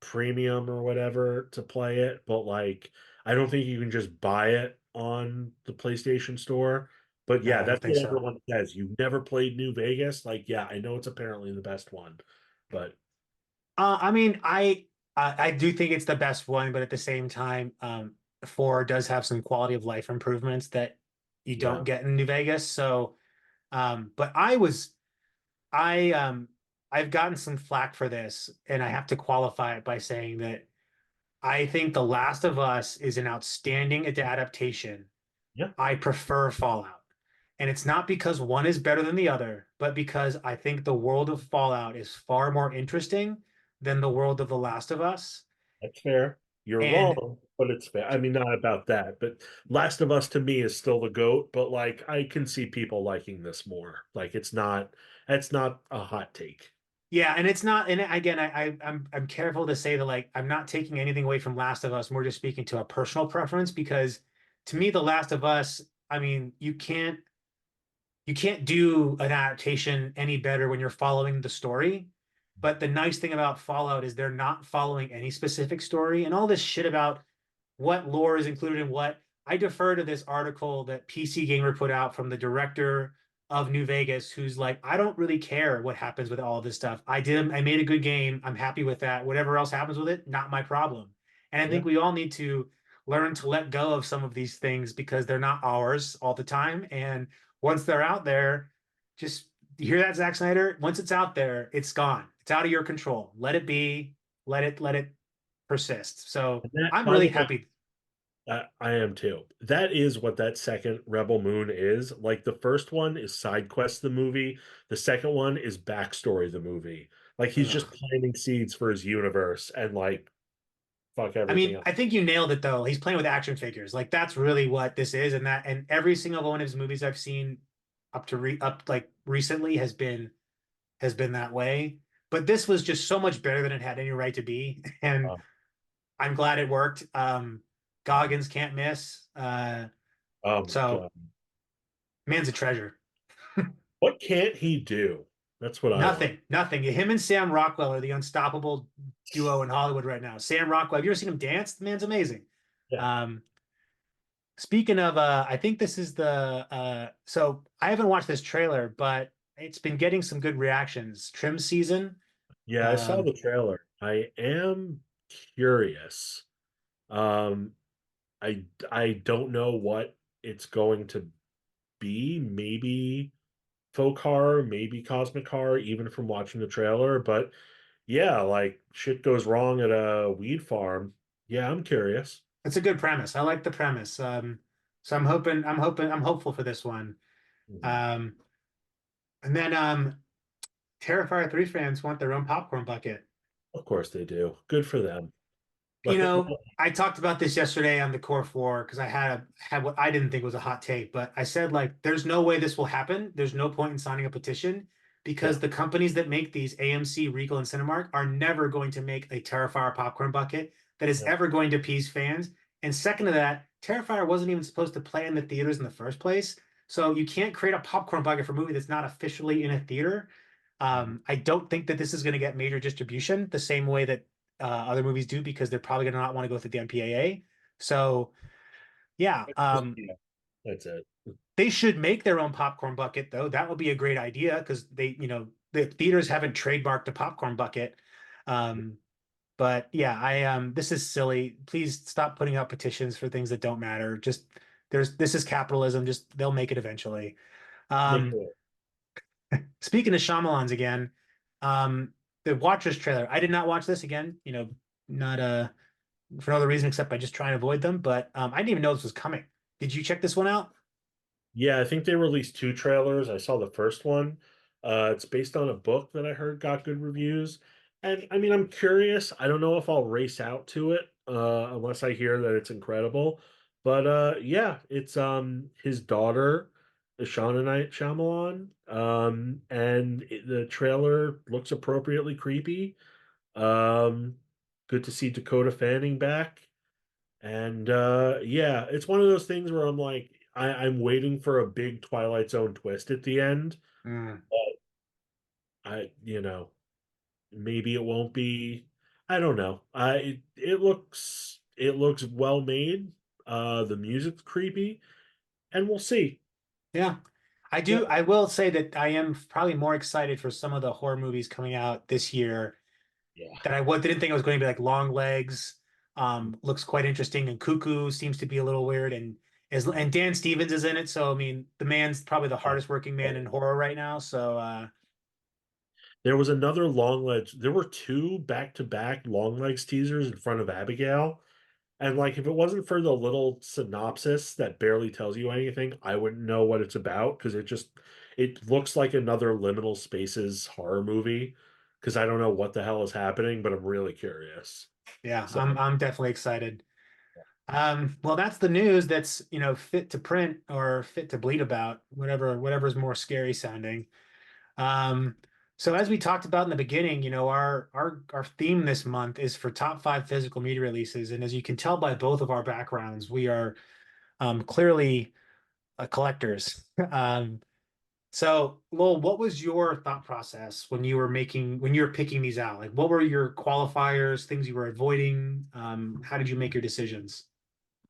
Premium or whatever to play it, but like I don't think you can just buy it on the PlayStation Store. But No, yeah, I don't that's think what so. everyone says. You've never played New Vegas? Like, yeah, I know it's apparently the best one, but I mean, I do think it's the best one, but at the same time, four does have some quality of life improvements that you don't yeah. get in New Vegas. So, but I I've gotten some flack for this, and I have to qualify it by saying that I think The Last of Us is an outstanding adaptation. Yeah, I prefer Fallout. And it's not because one is better than the other, but because I think the world of Fallout is far more interesting than the world of The Last of Us. that's fair. You're And wrong, but it's fair. I mean, not about that, but Last of Us to me is still the GOAT, but like I can see people liking this more. Like that's not a hot take. yeah, and it's not, and again, I'm careful to say that like I'm not taking anything away from Last of Us. We're just speaking to a personal preference because to me, The Last of Us, I mean, you can't do an adaptation any better when you're following the story. But the nice thing about Fallout is they're not following any specific story and all this shit about what lore is included in what. I defer to this article that PC Gamer put out from the director of New Vegas, who's like, I don't really care what happens with all of this stuff. I made a good game. I'm happy with that. Whatever else happens with it, not my problem. And I Yeah. think we all need to learn to let go of some of these things because they're not ours all the time. And once they're out there, just you hear that, Zack Snyder? Once it's out there, it's gone. It's out of your control. Let it be. Let it persist. So And that, I'm by really the way, happy. I am too. That is what that second Rebel Moon is. Like the first one is side quest the movie. The second one is backstory the movie. Like he's just Ugh. planting seeds for his universe and like fuck I everything mean, else. I think you nailed it though. He's playing with action figures. Like that's really what this is, and every single one of his movies I've seen up like recently has been that way. But this was just so much better than it had any right to be, and Uh, I'm glad it worked. Goggins can't miss. oh my So God. man's a treasure. What can't he do? That's what I want. Nothing, nothing. Him and Sam Rockwell are the unstoppable duo in Hollywood right now. Sam Rockwell, have you ever seen him dance? The man's amazing. Yeah. Um, Speaking of, I think this is so I haven't watched this trailer, but it's been getting some good reactions. Trim season. Yeah, I saw Um, the trailer. I am curious. Um, I don't know what it's going to be. Maybe folk horror, maybe cosmic horror, even from watching the trailer. But yeah, like shit goes wrong at a weed farm. Yeah, I'm curious. it's a good premise. I like the premise. So I'm hopeful for this one. Mhm. Um, and then Terrifier 3 fans want their own popcorn bucket. Of course they do. Good for them. You Let, know, I talked about this yesterday on the Core 4 because I had what I didn't think was a hot take, but I said like there's no way this will happen. There's no point in signing a petition because yeah. the companies that make these AMC, Regal, and Cinemark are never going to make a Terrifier popcorn bucket that is Yeah. ever going to appease fans. And second to that, Terrifier wasn't even supposed to play in the theaters in the first place. So you can't create a popcorn bucket for a movie that's not officially in a theater. Mhm. I don't think that this is going to get major distribution the same way that other movies do because they're probably going to not want to go through the MPAA. So yeah, Yeah. That's it. They should make their own popcorn bucket, though. That would be a great idea because the theaters haven't trademarked a popcorn bucket. Um, but yeah, this is silly. Please stop putting out petitions for things that don't matter. Just this is capitalism. Just they'll make it eventually. Make Um, it. Speaking of Shyamalan's again, the Watchers trailer. I did not watch this again. Not for no other reason except by just trying to avoid them. But I didn't even know this was coming. Did you check this one out? Yeah, I think they released two trailers. I saw the first one. It's based on a book that I heard got good reviews. And I mean, I'm curious. I don't know if I'll race out to it unless I hear that it's incredible. But yeah, it's his daughter, Shauna Shyamalan. The trailer looks appropriately creepy. Um, Good to see Dakota Fanning back. And yeah, it's one of those things where I'm like, I'm waiting for a big Twilight Zone twist at the end. Mm, I maybe it won't be. I don't know. It looks well made. The music's creepy, and we'll see. yeah. I Yeah, do. I will say that I am probably more excited for some of the horror movies coming out this year yeah. that didn't think it was going to be like Long Legs. Looks quite interesting, and Cuckoo seems to be a little weird, and Dan Stevens is in it. So I mean, the man's probably the hardest working man in horror right now. So There was another long legs. There were two back-to-back long legs teasers in front of Abigail. And like, if it wasn't for the little synopsis that barely tells you anything, I wouldn't know what it's about because it looks like another Liminal Spaces horror movie. Because I don't know what the hell is happening, but I'm really curious. yeah, So I'm definitely excited. Well, that's the news that's fit to print or fit to bleed about, whatever's more scary sounding. Um, so as we talked about in the beginning, our theme this month is for top five physical media releases, and as you can tell by both of our backgrounds, we are clearly collectors. So, Lowell, what was your thought process when you were picking these out? Like, what were your qualifiers, things you were avoiding? How did you make your decisions?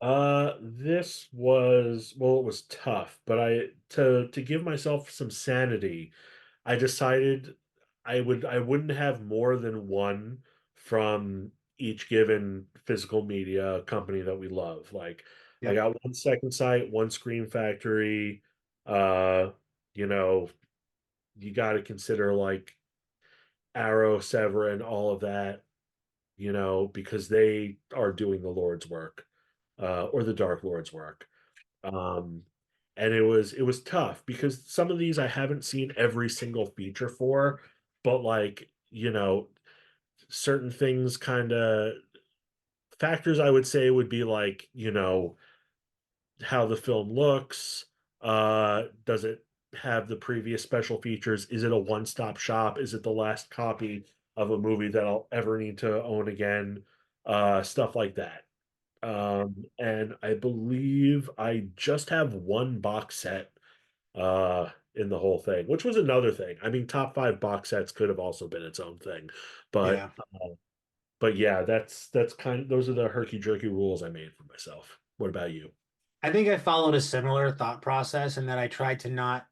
this was well, it was tough, but to give myself some sanity, I decided I wouldn't have more than one from each given physical media company that we love. Like I Yep. got one Second Sight, one Screen Factory. Uh, you know, you got to consider like Arrow, Severin, all of that, because they are doing the Lord's work, or the Dark Lord's work. Um, and it was tough because some of these I haven't seen every single feature for, but like, certain things kind of factors I would say would be like, how the film looks, does it have the previous special features? Is it a one-stop shop? Is it the last copy of a movie that I'll ever need to own again? Stuff like that. And I believe I just have one box set in the whole thing, which was another thing. I mean, top five box sets could have also been its own thing, but Yeah. yeah, that's kind of those are the herky jerky rules I made for myself. What about you? I think I followed a similar thought process in that I tried to not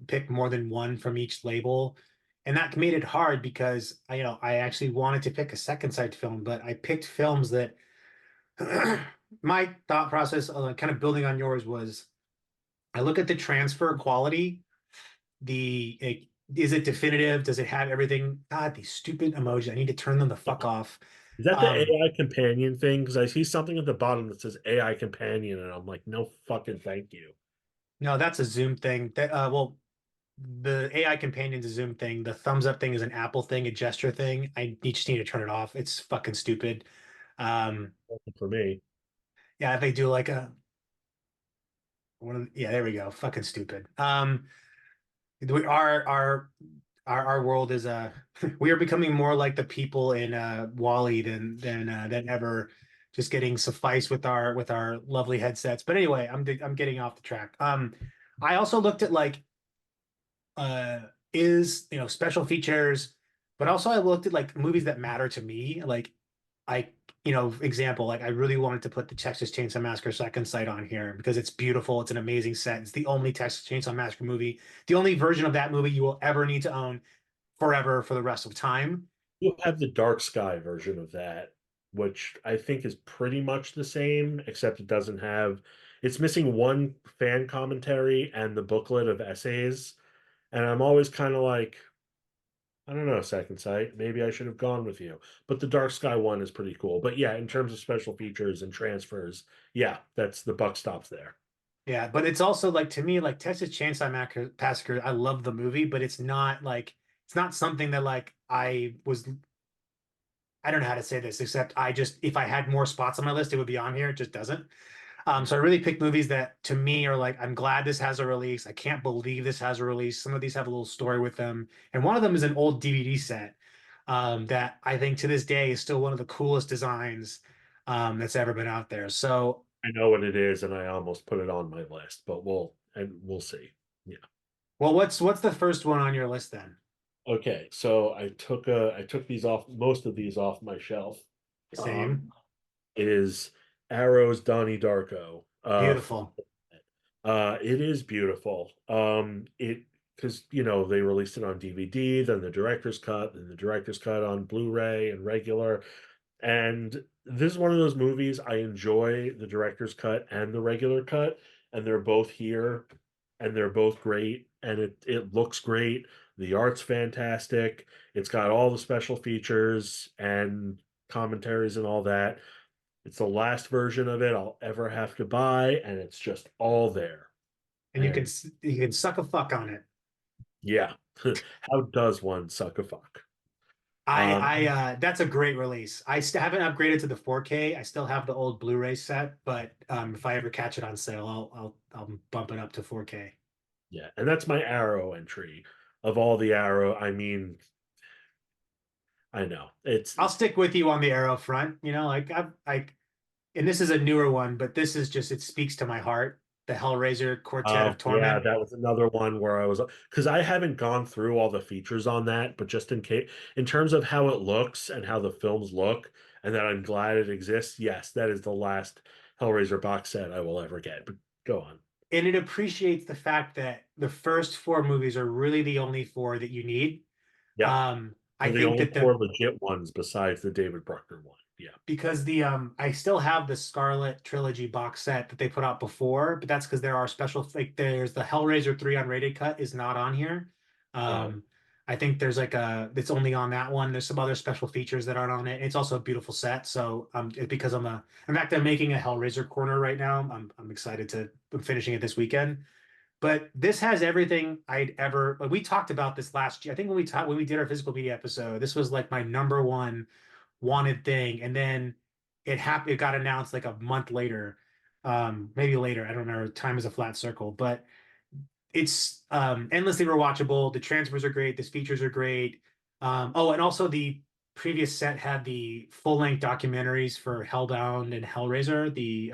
pick more than one from each label. And that made it hard because I actually wanted to pick a second sight film, but I picked films that my thought process, kind of building on yours, was I look at the transfer quality, is it definitive? Does it have everything? God, these stupid emojis. I need to turn them the fuck off. Is that the Um, AI companion thing? Because I see something at the bottom that says AI companion, and I'm like, no fucking thank you. no, that's a Zoom thing. Well, the AI companion's a Zoom thing. The thumbs up thing is an Apple thing, a gesture thing. Just need to turn it off. It's fucking stupid. Um, For me. yeah, if they do like a yeah, there we go. Fucking stupid. Our world is we are becoming more like the people in Wall-E than ever, just getting suffice with our lovely headsets. But anyway, I'm getting off the track. I also looked at like is special features, but also I looked at like movies that matter to me. Like I example, like I really wanted to put the Texas Chainsaw Massacre Second Sight on here because it's beautiful. It's an amazing set. It's the only Texas Chainsaw Massacre movie, the only version of that movie you will ever need to own forever for the rest of time. You have the dark sky version of that, which I think is pretty much the same, except it doesn't have, it's missing one fan commentary and the booklet of essays. And I'm always kind of like, I don't know, Second Sight. Maybe I should have gone with you. But the Dark Sky one is pretty cool. But yeah, in terms of special features and transfers, yeah, that's the buck stops there. Yeah, but it's also like to me, like Texas Chainsaw Massacre, I love the movie, but it's not something that like I don't know how to say this, except I just if I had more spots on my list, it would be on here. It just doesn't. So I really pick movies that to me are like, I'm glad this has a release. I can't believe this has a release. Some of these have a little story with them. And one of them is an old DVD set that I think to this day is still one of the coolest designs that's ever been out there. So, I know what it is, and I almost put it on my list, but we'll see. Yeah. well, what's the first one on your list then? Okay, so I took these off most of these off my shelf. Same. It is Arrow's Donnie Darko. Beautiful. It is beautiful. It because they released it on DVD, then the director's cut, then the director's cut on Blu-ray and regular. And this is one of those movies I enjoy the director's cut and the regular cut, and they're both here, and they're both great, and it looks great. The art's fantastic. It's got all the special features and commentaries and all that. It's the last version of it I'll ever have to buy, and it's just all there. And And you can suck a fuck on it. yeah, how does one suck a fuck? That's a great release. I still haven't upgraded to the 4K. I still have the old Blu-ray set, but if I ever catch it on sale, I'll bump it up to 4K. Yeah, and that's my Arrow entry. Of all the Arrow, I mean, I know it's I'll stick with you on the Arrow front. Like I've like, and this is a newer one, but this is just it speaks to my heart. The Hellraiser Quartet of oh yeah, Torment. that was another one where I was because I haven't gone through all the features on that, but just in case, in terms of how it looks and how the films look, and that I'm glad it exists. Yes, that is the last Hellraiser box set I will ever get. But go on. And it appreciates the fact that the first four movies are really the only four that you need. Yeah, I they're the think only that four the legit ones besides the David Bruckner one. Yeah. because the I still have the Scarlet Trilogy box set that they put out before, but that's because there are special like there's the Hellraiser 3 unrated cut is not on here. Oh, Um I think there's like it's only on that one. There's some other special features that aren't on it. It's also a beautiful set. So because in fact I'm making a Hellraiser corner right now. I'm excited I'm finishing it this weekend. But this has everything I'd ever like we talked about this last year. I think when we did our physical media episode, this was like my number one wanted thing. And then it got announced like a month later, maybe later. I don't know. Time is a flat circle, but it's endlessly rewatchable. The transfers are great, the features are great. Oh, and also the previous set had the full-length documentaries for Hellbound and Hellraiser, the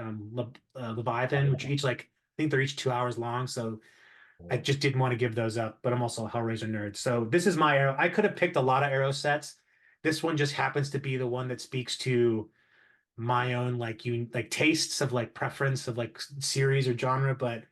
Leviathan, which are each like I think they're each 2 hours long. So I oh. just didn't want to give those up, but I'm also a Hellraiser nerd. So this is my Arrow. I could have picked a lot of Arrow sets. This one just happens to be the one that speaks to my own like tastes of like preference of like series or genre. But I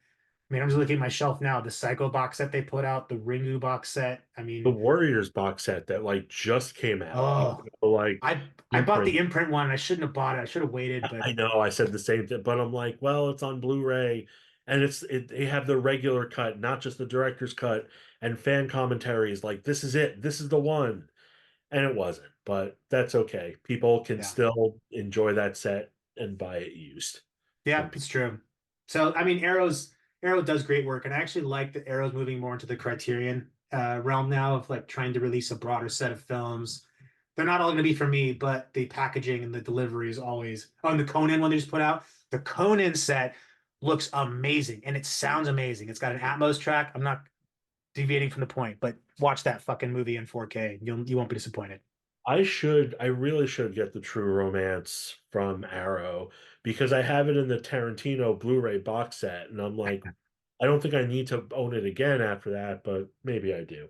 mean, I'm just looking at my shelf now. The Psycho box set they put out, the Ringu box set. I The mean, Warriors box set that like just came out, oh, like I bought the imprint. imprint one. I shouldn't have bought it. I should have waited, but I know I said the same thing, but I'm like, well, it's on Blu-ray, and they have the regular cut, not just the director's cut, and fan commentaries. Like, this is it, this is the one, and it wasn't. But that's okay. People can yeah. still enjoy that set and buy it used. Yeah, And it's true. So I mean, Arrow does great work, and I actually like that Arrow's moving more into the Criterion realm now of like trying to release a broader set of films. They're not all going to be for me, but the packaging and the delivery is always. Oh, and the Conan one they just put out, the Conan set looks amazing and it sounds amazing. It's got an Atmos track. I'm not deviating from the point, but watch that fucking movie in 4K. You won't be disappointed. I really should get the True Romance from Arrow because I have it in the Tarantino Blu-ray box set, and I'm like, I don't think I need to own it again after that, but maybe I do.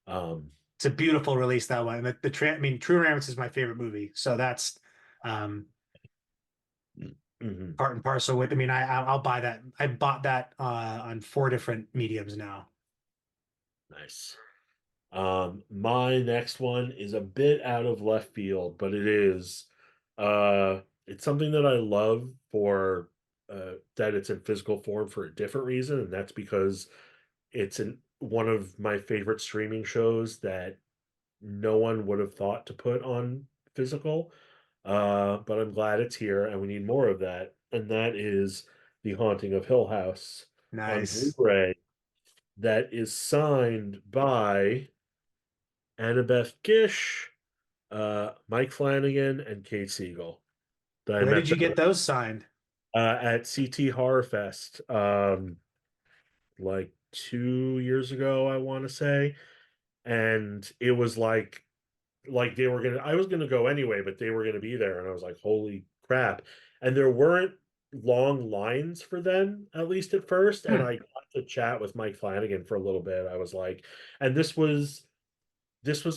Um, It's a beautiful release that one. I mean, True Romance is my favorite movie, so that's Mhm. part and parcel with. I mean, I'll buy that. I bought that on 4 different mediums now. Nice. My next one is a bit out of left field, but it's something that I love for that it's in physical form for a different reason, and that's because it's one of my favorite streaming shows that no one would have thought to put on physical. But I'm glad it's here, and we need more of that. And that is The Haunting of Hill House on Nice. Blu-ray. That is signed by Annabeth Gish, Mike Flanagan, and Kate Siegel. I Where met did you them get those signed? at CT Horror Fest, like 2 years ago, I want to say, and it was like they were gonna. I was gonna go anyway, but they were gonna be there, and I was like, "Holy crap!" And there weren't long lines for them, at least at first. And Hmm. I got to chat with Mike Flanagan for a little bit. I was like, and this was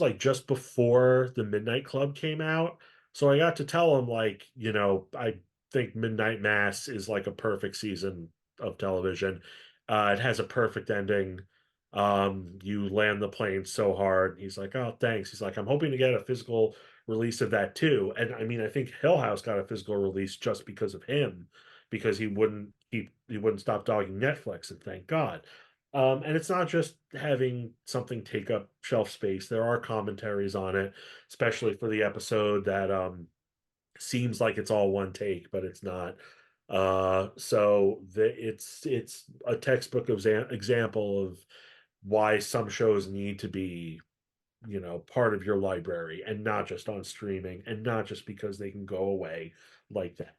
like just before the Midnight Club came out. So I got to tell him, like, I think Midnight Mass is like a perfect season of television. It has a perfect ending. You land the plane so hard. He's like, "Oh, thanks." He's like, "I'm hoping to get a physical release of that too." And I mean, I think Hill House got a physical release just because of him, because he wouldn't stop dogging Netflix, and thank God. And it's not just having something take up shelf space. There are commentaries on it, especially for the episode that seems like it's all one take, but it's not. It's a textbook example of why some shows need to be, part of your library and not just on streaming and not just because they can go away like that.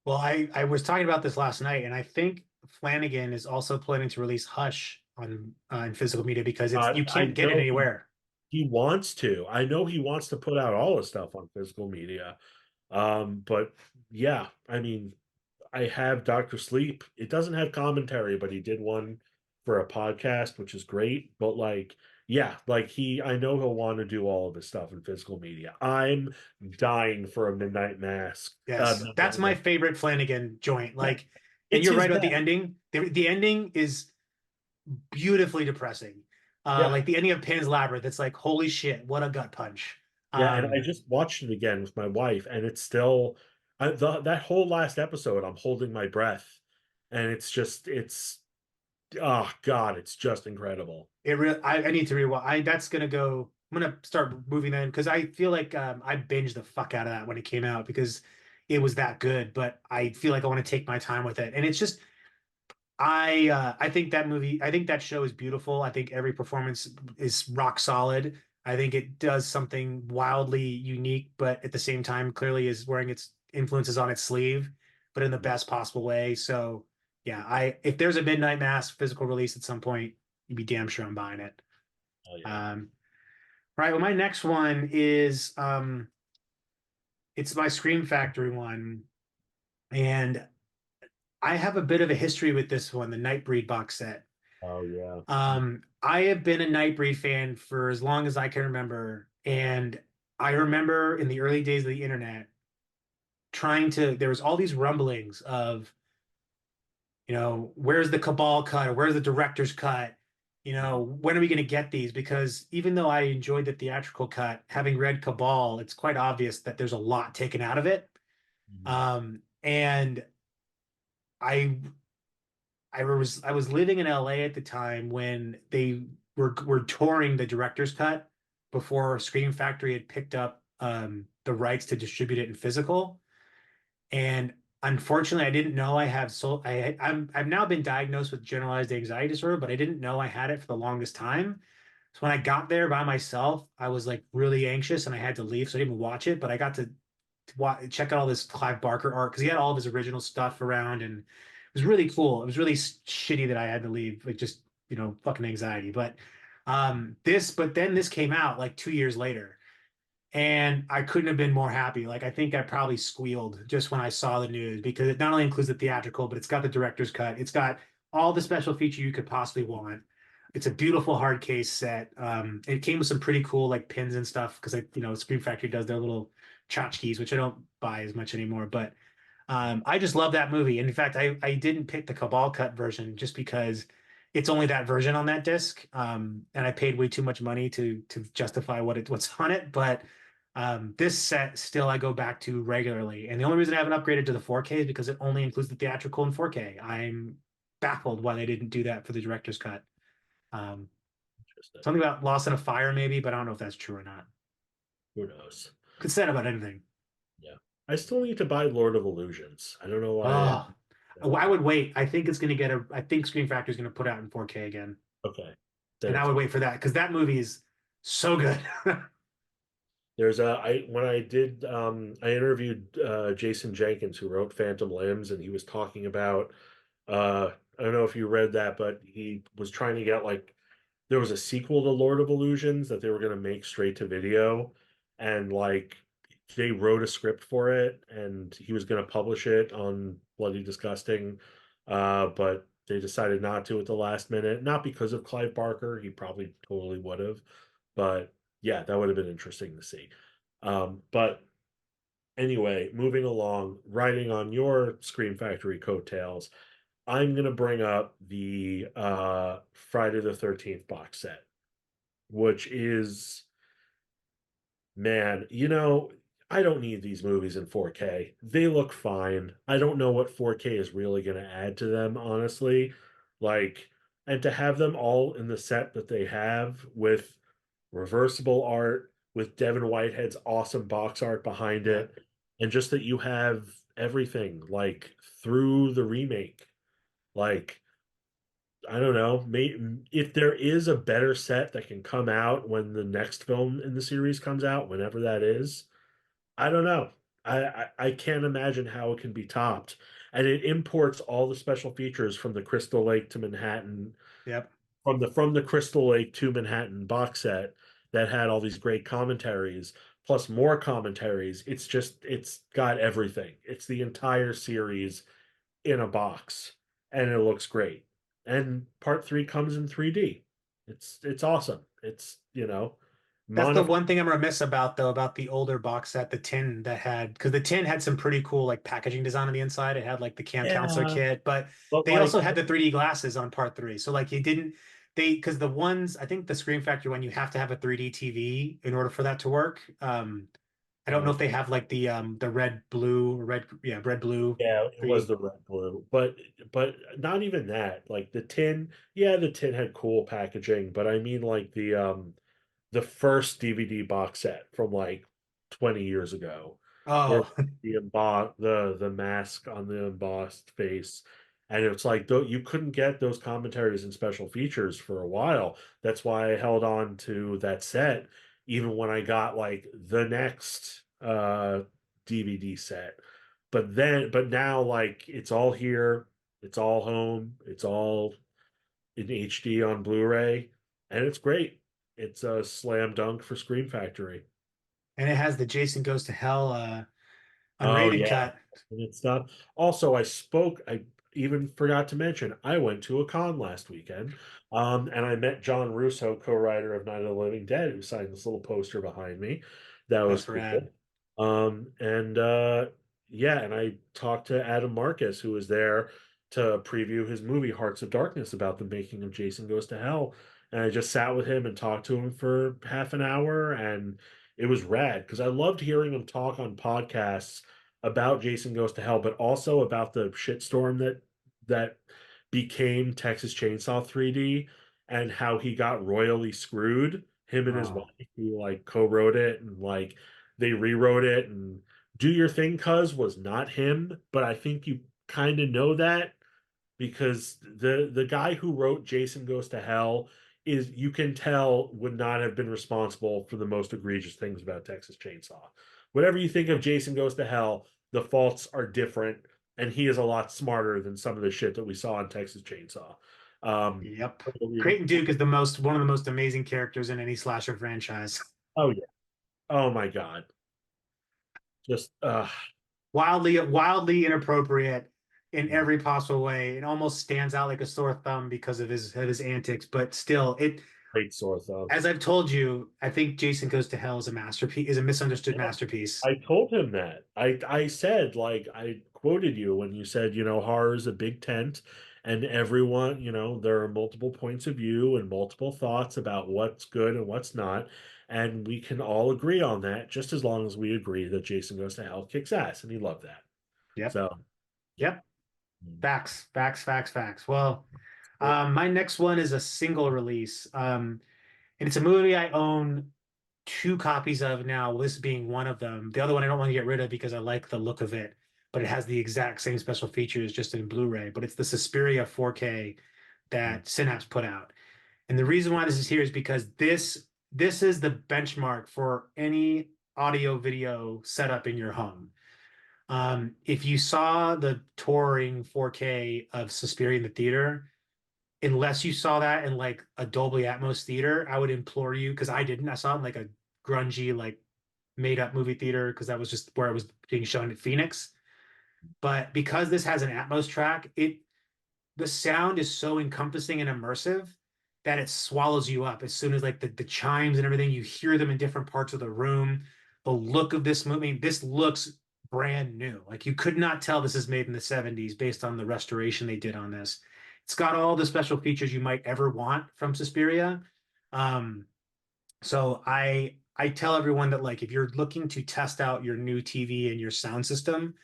Well, I was talking about this last night, and I think Flanagan is also planning to release Hush on in physical media because it's you I can't get it know anywhere. he wants to. I know he wants to put out all his stuff on physical media. But yeah, I mean, I have Dr. Sleep. It doesn't have commentary, but he did one for a podcast, which is great. But yeah, I know he'll want to do all of his stuff in physical media. I'm dying for a Midnight Mask. Yes, that's Midnight my Mask. favorite Flanagan joint. Yeah, Like, and it's you're his right about best. the ending. The ending is beautifully depressing. Yeah, Like the ending of Pan's Labyrinth, it's like, holy shit, what a gut punch. yeah. And I Um, just watched it again with my wife, and it's still that whole last episode. I'm holding my breath, and it's oh God, it's just incredible. I need to rewatch. That's gonna go. I'm gonna start moving then because I feel like I binged the fuck out of that when it came out because it was that good. But I feel like I want to take my time with it, and it's just I think that movie, I think that show is beautiful. I think every performance is rock solid. I think it does something wildly unique, but at the same time, clearly is wearing its influences on its sleeve, but in the best possible way. So yeah, I if there's a Midnight Mass physical release at some point, you'd be damn sure I'm buying it. Oh yeah. Um, right. Well, my next one is it's my Scream Factory one, and I have a bit of a history with this one, the Nightbreed box set. Oh yeah. I have been a Nightbreed fan for as long as I can remember, and I remember in the early days of the internet there was all these rumblings of, where's the Cabal cut or where's the director's cut? When are we going to get these? Because even though I enjoyed the theatrical cut, having read Cabal, it's quite obvious that there's a lot taken out of it. Mhm. And I I was living in LA at the time when they were touring the director's cut before Scream Factory had picked up the rights to distribute it in physical. And unfortunately, I didn't know I have so I've now been diagnosed with generalized anxiety disorder, but I didn't know I had it for the longest time. So when I got there by myself, I was like really anxious and I had to leave, so I didn't even watch it. But I got to check out all this Clive Barker art because he had all of his original stuff around, and it was really cool. It was really shitty that I had to leave, like just fucking anxiety. But then this came out like 2 years later, and I couldn't have been more happy. Like I think I probably squealed just when I saw the news because it not only includes the theatrical, but it's got the director's cut. It's got all the special feature you could possibly want. It's a beautiful hard case set. It came with some pretty cool like pins and stuff because Screen Factory does their little tchotchkes, which I don't buy as much anymore. But I just love that movie. And in fact, I didn't pick the Cabal cut version just because it's only that version on that disc. And I paid way too much money to justify what's on it. But this set still I go back to regularly. And the only reason I haven't upgraded to the 4K is because it only includes the theatrical and 4K. I'm baffled why they didn't do that for the director's cut. Um, Interesting. Something about Lost in a Fire, maybe, but I don't know if that's true or not. Who knows? Could say that about anything. Yeah. I still need to buy Lord of Illusions. I don't know why. Oh, I would wait. I think it's going to get a. I think Scream Factory is going to put out in 4K again, Okay. Then and I it's would wait for that because that movie is so good. there's a I when I did I interviewed Jason Jenkins who wrote Phantom Limbs, and he was talking about I don't know if you read that, but he was trying to get like there was a sequel to Lord of Illusions that they were going to make straight to video, and like they wrote a script for it, and he was going to publish it on Bloody Disgusting, but they decided not to at the last minute. Not because of Clive Barker, he probably totally would have, but yeah, that would have been interesting to see. But anyway, moving along, riding on your Scream Factory coattails, I'm gonna bring up the Friday the 13th box set, which is, man, I don't need these movies in 4K. They look fine. I don't know what 4K is really gonna add to them, honestly. Like, and to have them all in the set that they have with reversible art, with Devin Whitehead's awesome box art behind Yeah, it, and just that you have everything like through the remake. Like, I don't know. If there is a better set that can come out when the next film in the series comes out, whenever that is, I don't know. I can't imagine how it can be topped. And it imports all the special features from the Crystal Lake to Manhattan, yep. from the Crystal Lake to Manhattan box set that had all these great commentaries, plus more commentaries. It's got everything. It's the entire series in a box, and it looks great. And part three comes in 3D. It's awesome. It's That's the modify. one thing I'm remiss about though, about the older box set, the tin that had, because the tin had some pretty cool like packaging design on the inside. It had like the camp counselor Yeah, kit, but but they also like had the 3D glasses on part three. So like you didn't because the ones I think the Scream Factory one you have to have a 3D TV in order for that to work. I don't know if uh, they have like the red blue red blue yeah, it was 3D. the red blue, but not even that. Like the tin, yeah, the tin had cool packaging, but I mean like the first DVD box set from like 20 years ago, where Oh, the mask on the embossed face, and it's like though you couldn't get those commentaries and special features for a while. That's why I held on to that set even when I got like the next DVD set. But now like it's all here, it's all home, it's all in HD on Blu-ray, and it's great. It's a slam dunk for Scream Factory. and it has the Jason Goes to Hell Oh unrated yeah, cut. and it's not. Also, I even forgot to mention I went to a con last weekend, and I met John Russo, co-writer of Night of the Living Dead, who signed this little poster behind me. That was That's rad. cool. And yeah, and I talked to Adam Marcus, who was there to preview his movie Hearts of Darkness about the making of Jason Goes to Hell. And I just sat with him and talked to him for half an hour, and it was rad because I loved hearing him talk on podcasts about Jason Goes to Hell, but also about the shitstorm that became Texas Chainsaw 3D and how he got royally screwed. Him and his wife, Oh. who like co-wrote it, and like they rewrote it, and Do Your Thing Cuz was not him, but I think you kind of know that because the guy who wrote Jason Goes to Hell is, you can tell, would not have been responsible for the most egregious things about Texas Chainsaw. Whatever you think of Jason Goes to Hell, the faults are different, and he is a lot smarter than some of the shit that we saw on Texas Chainsaw. Um, Yep. Creighton Duke is the most one of the most amazing characters in any slasher franchise. oh yeah, oh my God, just Wildly inappropriate in mm, every possible way. It almost stands out like a sore thumb because of his antics, but still, it great sore thumb. as I've told you, I think Jason Goes to Hell is a masterpiece, is a misunderstood masterpiece. I told him that. I said like I quoted you when you said, horror is a big tent and everyone, there are multiple points of view and multiple thoughts about what's good and what's not. And we can all agree on that just as long as we agree that Jason Goes to Hell kicks ass. And he loved that. Yep. So, yeah. Yep. Facts, facts, facts, facts. Well, my next one is a single release. And it's a movie I own two copies of now, this being one of them. The other one I don't want to get rid of because I like the look of it, but it has the exact same special features just in Blu-ray. But it's the Suspiria 4K that Synapse put out. And the reason why this is here is because this is the benchmark for any audio video setup in your home. If you saw the touring 4K of Suspiria in the theater, unless you saw that in like a Dolby Atmos theater, I would implore you, because I didn't. I saw it in like a grungy, like made up movie theater because that was just where it was being shown at Phoenix. But because this has an Atmos track, the sound is so encompassing and immersive that it swallows you up as soon as like the chimes and everything, you hear them in different parts of the room. The look of this movie, this looks brand new. Like you could not tell this is made in the 70s based on the restoration they did on this. It's got all the special features you might ever want from Suspiria. Um, so I tell everyone that like if you're looking to test out your new TV and your sound system,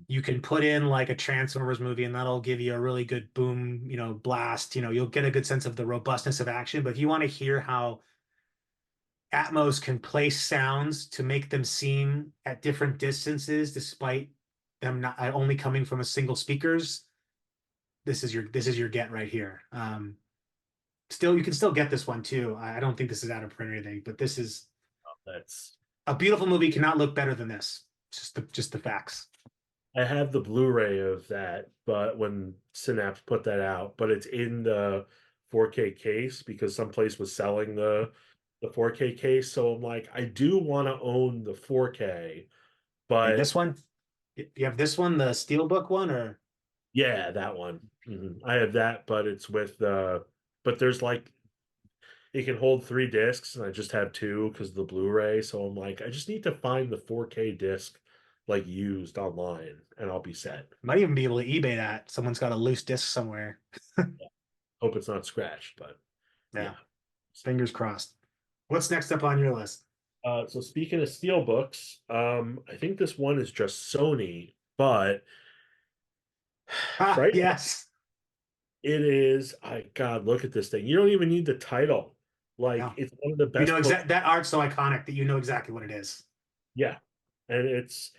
you can put in like a Transformers movie and that'll give you a really good boom, blast. You'll get a good sense of the robustness of action. But if you want to hear how Atmos can place sounds to make them seem at different distances, despite them not only coming from a single speakers, this is your get right here. Still, you can still get this one too. I don't think this is out of print or anything, but this is That's a beautiful movie. Cannot look better than this. Just the facts. I have the Blu-ray of that, but when Synapse put that out, but it's in the 4K case because someplace was selling the 4K case. So I'm like, I do want to own the 4K, And but this one, you have this one, the Steelbook one, or yeah, that one. I have that, but it's with but there's like it can hold 3 discs, and I just have two because of the Blu-ray. So I'm like, I just need to find the 4K disc like used online, and I'll be set. might even be able to eBay that. Someone's got a loose disc somewhere. Hope it's not scratched, but Yeah, yeah. fingers crossed. What's next up on your list? So speaking of steelbooks, I think this one is just Sony, but Ah, right, yes. it is. I God, look at this thing. You don't even need the title. Like No, it's one of the best books. that art's so iconic that you know exactly what it is. Yeah, and it's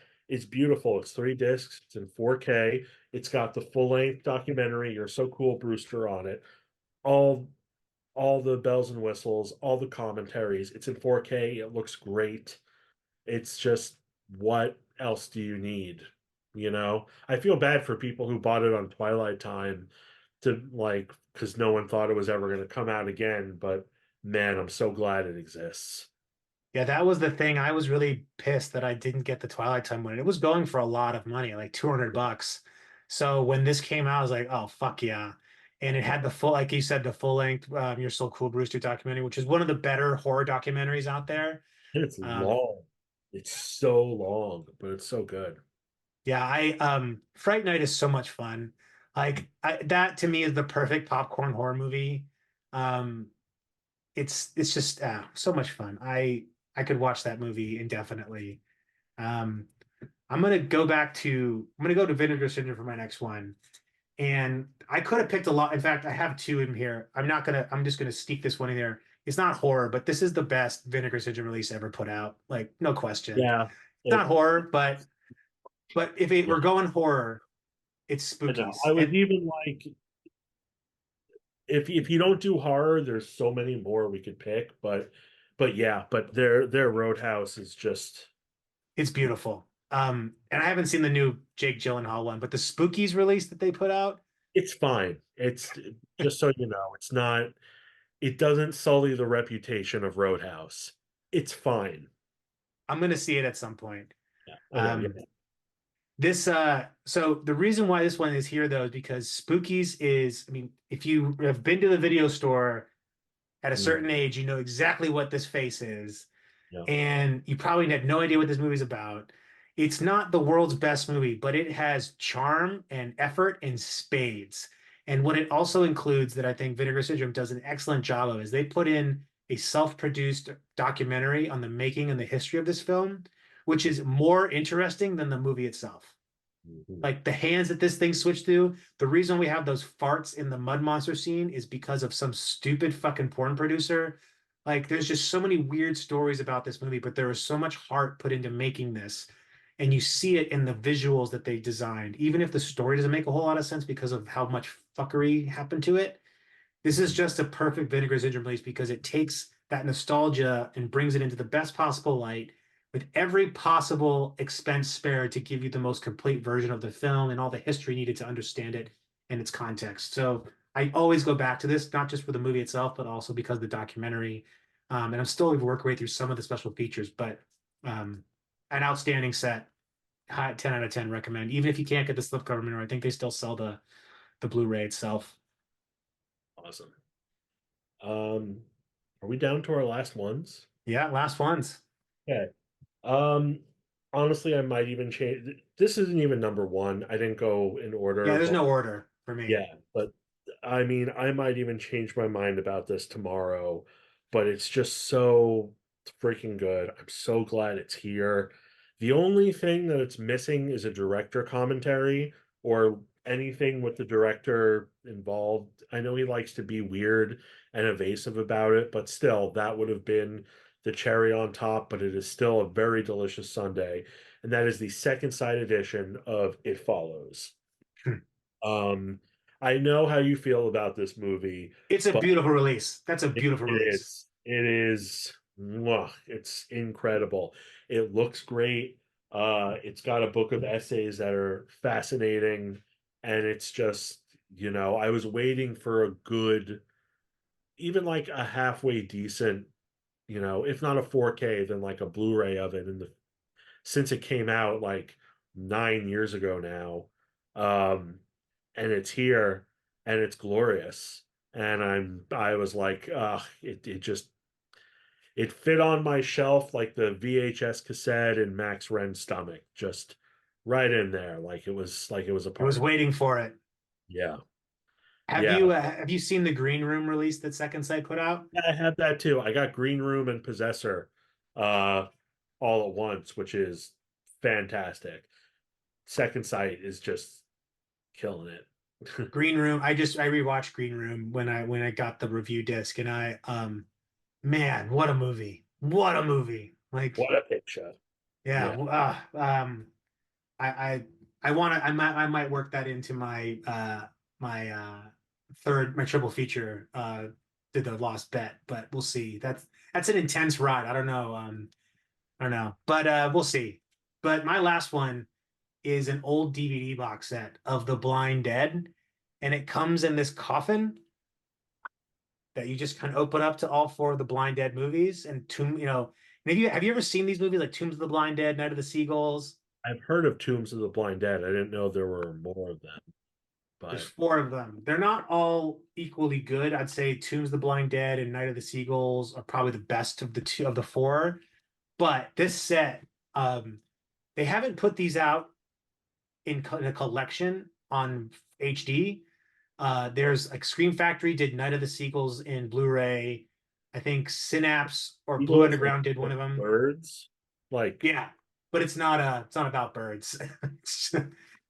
beautiful. It's 3 discs. It's in 4K. It's got the full length documentary. You're so cool, Brewster, on it. All all the bells and whistles, all the commentaries. It's in 4K. It looks great. It's just what else do you need? I feel bad for people who bought it on Twilight Time to like because no one thought it was ever going to come out again. But man, I'm so glad it exists. Yeah, that was the thing. I was really pissed that I didn't get the Twilight Time one. It was going for a lot of money, like $200. So when this came out, I was like, oh, fuck yeah. And it had the full, like you said, the full length You're So Cool, Brewster documentary, which is one of the better horror documentaries out there. And it's Um, long. It's so long, but it's so good. yeah, Fright Night is so much fun. Like that to me is the perfect popcorn horror movie. Um, it's just so much fun. I could watch that movie indefinitely. Um, I'm gonna go to Vinegar Syndrome for my next one. And I could have picked a lot. In fact, I have two in here. I'm just gonna sneak this one in there. It's not horror, but this is the best Vinegar Syndrome release ever put out. Like, no question. Yeah. It's not horror, but if Yeah. we're going horror, it's I know. spookies. I was And even like, if you don't do horror, there's so many more we could pick, but yeah, but their Roadhouse is just it's beautiful. And I haven't seen the new Jake Gyllenhaal one, but the Spookies release that they put out, it's fine. It's just so you know, it's not it doesn't sully the reputation of Roadhouse. It's fine. I'm gonna see it at some point. Yeah, I know. Yeah. Um, so the reason why this one is here though is because Spookies is, I mean, if you have been to the video store at a Mm, certain age, you know exactly what this face is, yeah. and you probably had no idea what this movie's about. It's not the world's best movie, but it has charm and effort in spades. And what it also includes that I think Vinegar Syndrome does an excellent job of is they put in a self-produced documentary on the making and the history of this film, which is more interesting than the movie itself. Mhm. Like the hands that this thing switched through, the reason we have those farts in the mud monster scene is because of some stupid fucking porn producer. Like there's just so many weird stories about this movie, but there was so much heart put into making this. And you see it in the visuals that they designed. Even if the story doesn't make a whole lot of sense because of how much fuckery happened to it, this is just a perfect Vinegar Syndrome release because it takes that nostalgia and brings it into the best possible light with every possible expense spared to give you the most complete version of the film and all the history needed to understand it and its context. So I always go back to this, not just for the movie itself, but also because of the documentary. And I'm still working my way through some of the special features, but um, an outstanding set. 10 out of 10 recommend. Even if you can't get the slipcover mirror, I think they still sell the Blu-ray itself. Awesome. Are we down to our last ones? Yeah, last ones. Okay. Um, Honestly, I might even change. This isn't even number one. I didn't go in Yeah, order, there's but no order for me. yeah, but I mean, I might even change my mind about this tomorrow, but it's just so freaking good. I'm so glad it's here. The only thing that it's missing is a director commentary or anything with the director involved. I know he likes to be weird and evasive about it, but still, that would have been the cherry on top, but it is still a very delicious sundae. And that is the second side edition of It Follows. Um, I know how you feel about this movie, It's a but beautiful release. That's a it beautiful release. is it is mwah, it's incredible. It looks great. It's got a book of essays that are fascinating, and it's just, I was waiting for a good, even like a halfway decent, if not a 4K, then like a Blu-ray of it. And since it came out like 9 years ago now, and it's here and it's glorious. And I was like, it just it fit on my shelf like the VHS cassette in Max Ren's stomach, just right in there, like it was a I was part of me. waiting for it. Yeah, Have yeah, you seen the Green Room release that Second Sight put out? yeah. I had that too. I got Green Room and Possessor, uh, all at once, which is fantastic. Second Sight is just killing it. Green Room. I rewatched Green Room when I got the review disc and I man, what a movie. What a movie. Like What a picture! yeah, Yeah. I I want to I might work that into my my triple feature to the Lost Bet, but we'll see. That's an intense ride. I don't know. I don't know. But we'll see. But my last one is an old DVD box set of The Blind Dead, and it comes in this coffin that you just kind of open up to all four of the Blind Dead movies and Tomb, and have you ever seen these movies like Tombs of the Blind Dead, Night of the Seagulls? I've heard of Tombs of the Blind Dead. I didn't know there were more of them, There's but four of them. They're not all equally good. I'd say Tombs of the Blind Dead and Night of the Seagulls are probably the best of the two of the four. But this set, um, they haven't put these out in a collection on HD. There's like Scream Factory did Night of the Seagulls in Blu-ray. I think Synapse or Blue eagles Underground did one like of them. birds, like Yeah, but it's not about birds.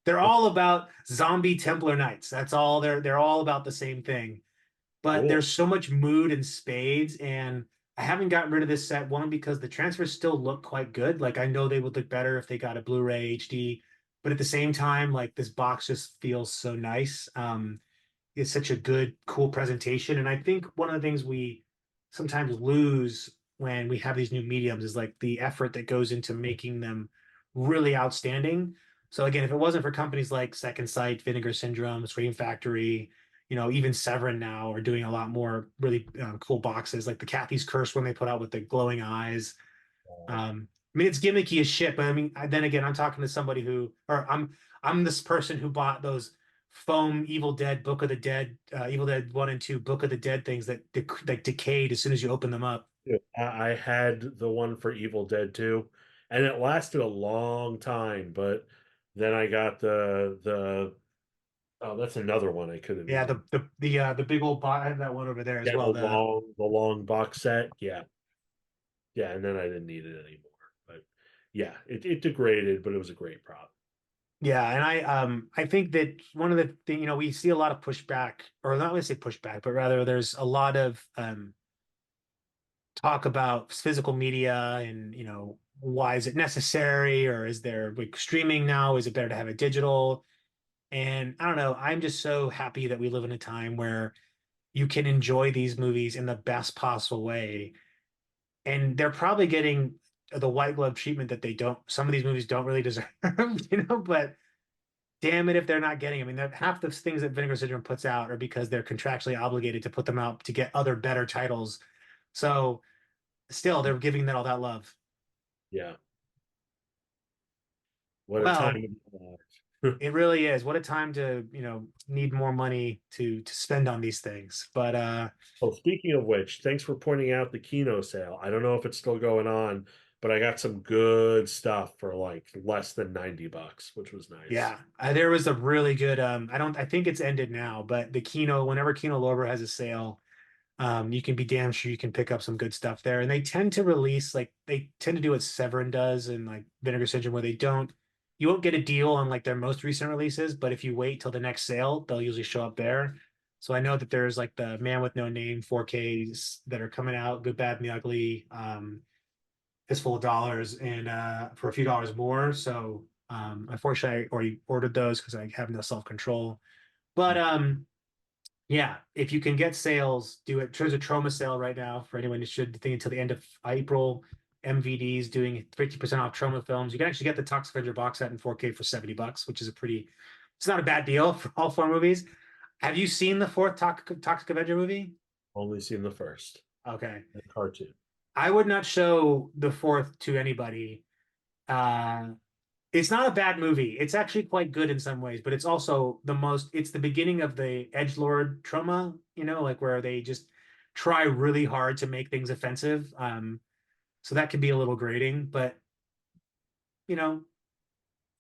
They're all about zombie Templar Knights. That's all they're all about the same thing. But cool. there's so much mood and spades, and I haven't gotten rid of this set one because the transfers still look quite good. Like I know they would look better if they got a Blu-ray HD, but at the same time, like this box just feels so nice. It's such a good, cool presentation. And I think one of the things we sometimes lose when we have these new mediums is like the effort that goes into making them really outstanding. So again, if it wasn't for companies like Second Sight, Vinegar Syndrome, Scream Factory, even Severin now are doing a lot more really cool boxes, like the Kathy's Curse when they put out with the glowing eyes. I mean, it's gimmicky as shit, but I mean, then again, I'm talking to somebody or I'm this person who bought those foam Evil Dead Book of the Dead, Evil Dead 1 and 2 Book of the Dead things that like decayed as soon as you open them up. I had the one for Evil Dead 2, and it lasted a long time. But then I got the oh, that's another one I could have Yeah, eaten. the big old bot. I have that one over there as Yeah, well. the long box set. Yeah, yeah, and then I didn't need it anymore. But yeah, it degraded, but it was a great prop. Yeah, and I think that one of the thing, we see a lot of pushback, or not really say pushback, but rather there's a lot of talk about physical media and why is it necessary, or is there like streaming now? Is it better to have it digital? And I don't know, I'm just so happy that we live in a time where you can enjoy these movies in the best possible way. And they're probably getting the white glove treatment that they don't, some of these movies don't really deserve, but damn it if they're not getting. I mean, half the things that Vinegar Syndrome puts out are because they're contractually obligated to put them out to get other better titles. So still, they're giving that all that love. Yeah, what a Well, time. it really is. What a time to, need more money to spend on these things. But Oh, speaking of which, thanks for pointing out the Kino sale. I don't know if it's still going on, but I got some good stuff for like less than $90, which was nice. yeah, there was a really good I think it's ended now, but the Kino, whenever Kino Lorber has a sale, you can be damn sure you can pick up some good stuff there. And they tend to release, like they tend to do what Severin does and like Vinegar Syndrome, where you won't get a deal on like their most recent releases, but if you wait till the next sale, they'll usually show up there. So I know that there's like the Man with No Name 4Ks that are coming out, Good, Bad, and the Ugly, Fistful of Dollars, and for a few dollars more. So unfortunately, I already ordered those because I have no self-control. But yeah, if you can get sales, do it. There's a Troma sale right now for anyone who should think until the end of April. MVD's doing 50% off Troma films. You can actually get the Toxic Avenger box set in 4K for $70, which is it's not a bad deal for all four movies. Have you seen the fourth Toxic Avenger movie? Only seen the first, Okay. the cartoon. I would not show the fourth to anybody. Uh, it's not a bad movie. It's actually quite good in some ways, but it's the beginning of the edgelord trauma, like where they just try really hard to make things offensive. So that can be a little grating, but you know,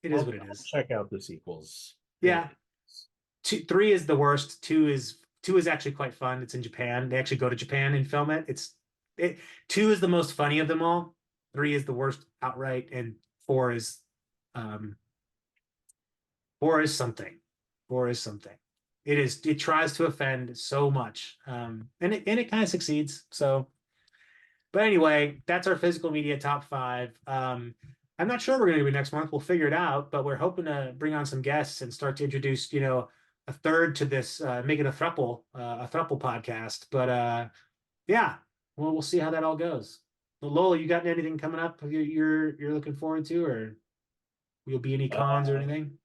it is what it I'll is. check out the sequels. Yeah. Three is the worst. Two is actually quite fun. It's in Japan. They actually go to Japan and film it. It Two is the most funny of them all. Three is the worst outright, and four is um four is something. Four is something. It tries to offend so much. And it kind of succeeds. So, but anyway, that's our physical media top five. I'm not sure we're gonna do it next month. We'll figure it out, but we're hoping to bring on some guests and start to introduce, a third to this, make it a thruple podcast. But yeah, well, we'll see how that all goes. Well, Lola, you got anything coming up you're looking forward to, or will be any cons or Uh, anything?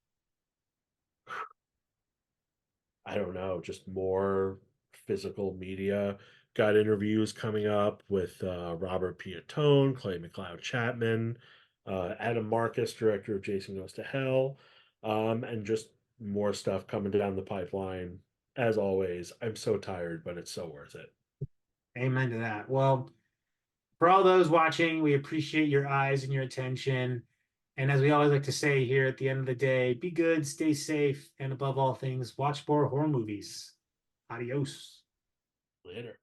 I don't know, just more physical media. Got interviews coming up with Robert Piatone, Clay McLeod Chapman, Adam Marcus, director of Jason Goes to Hell, and just more stuff coming down the pipeline. As always, I'm so tired, but it's so worth it. Amen to that. Well, for all those watching, we appreciate your eyes and your attention. And as we always like to say here at the end of the day, be good, stay safe, and above all things, watch more horror movies. Adios. Later.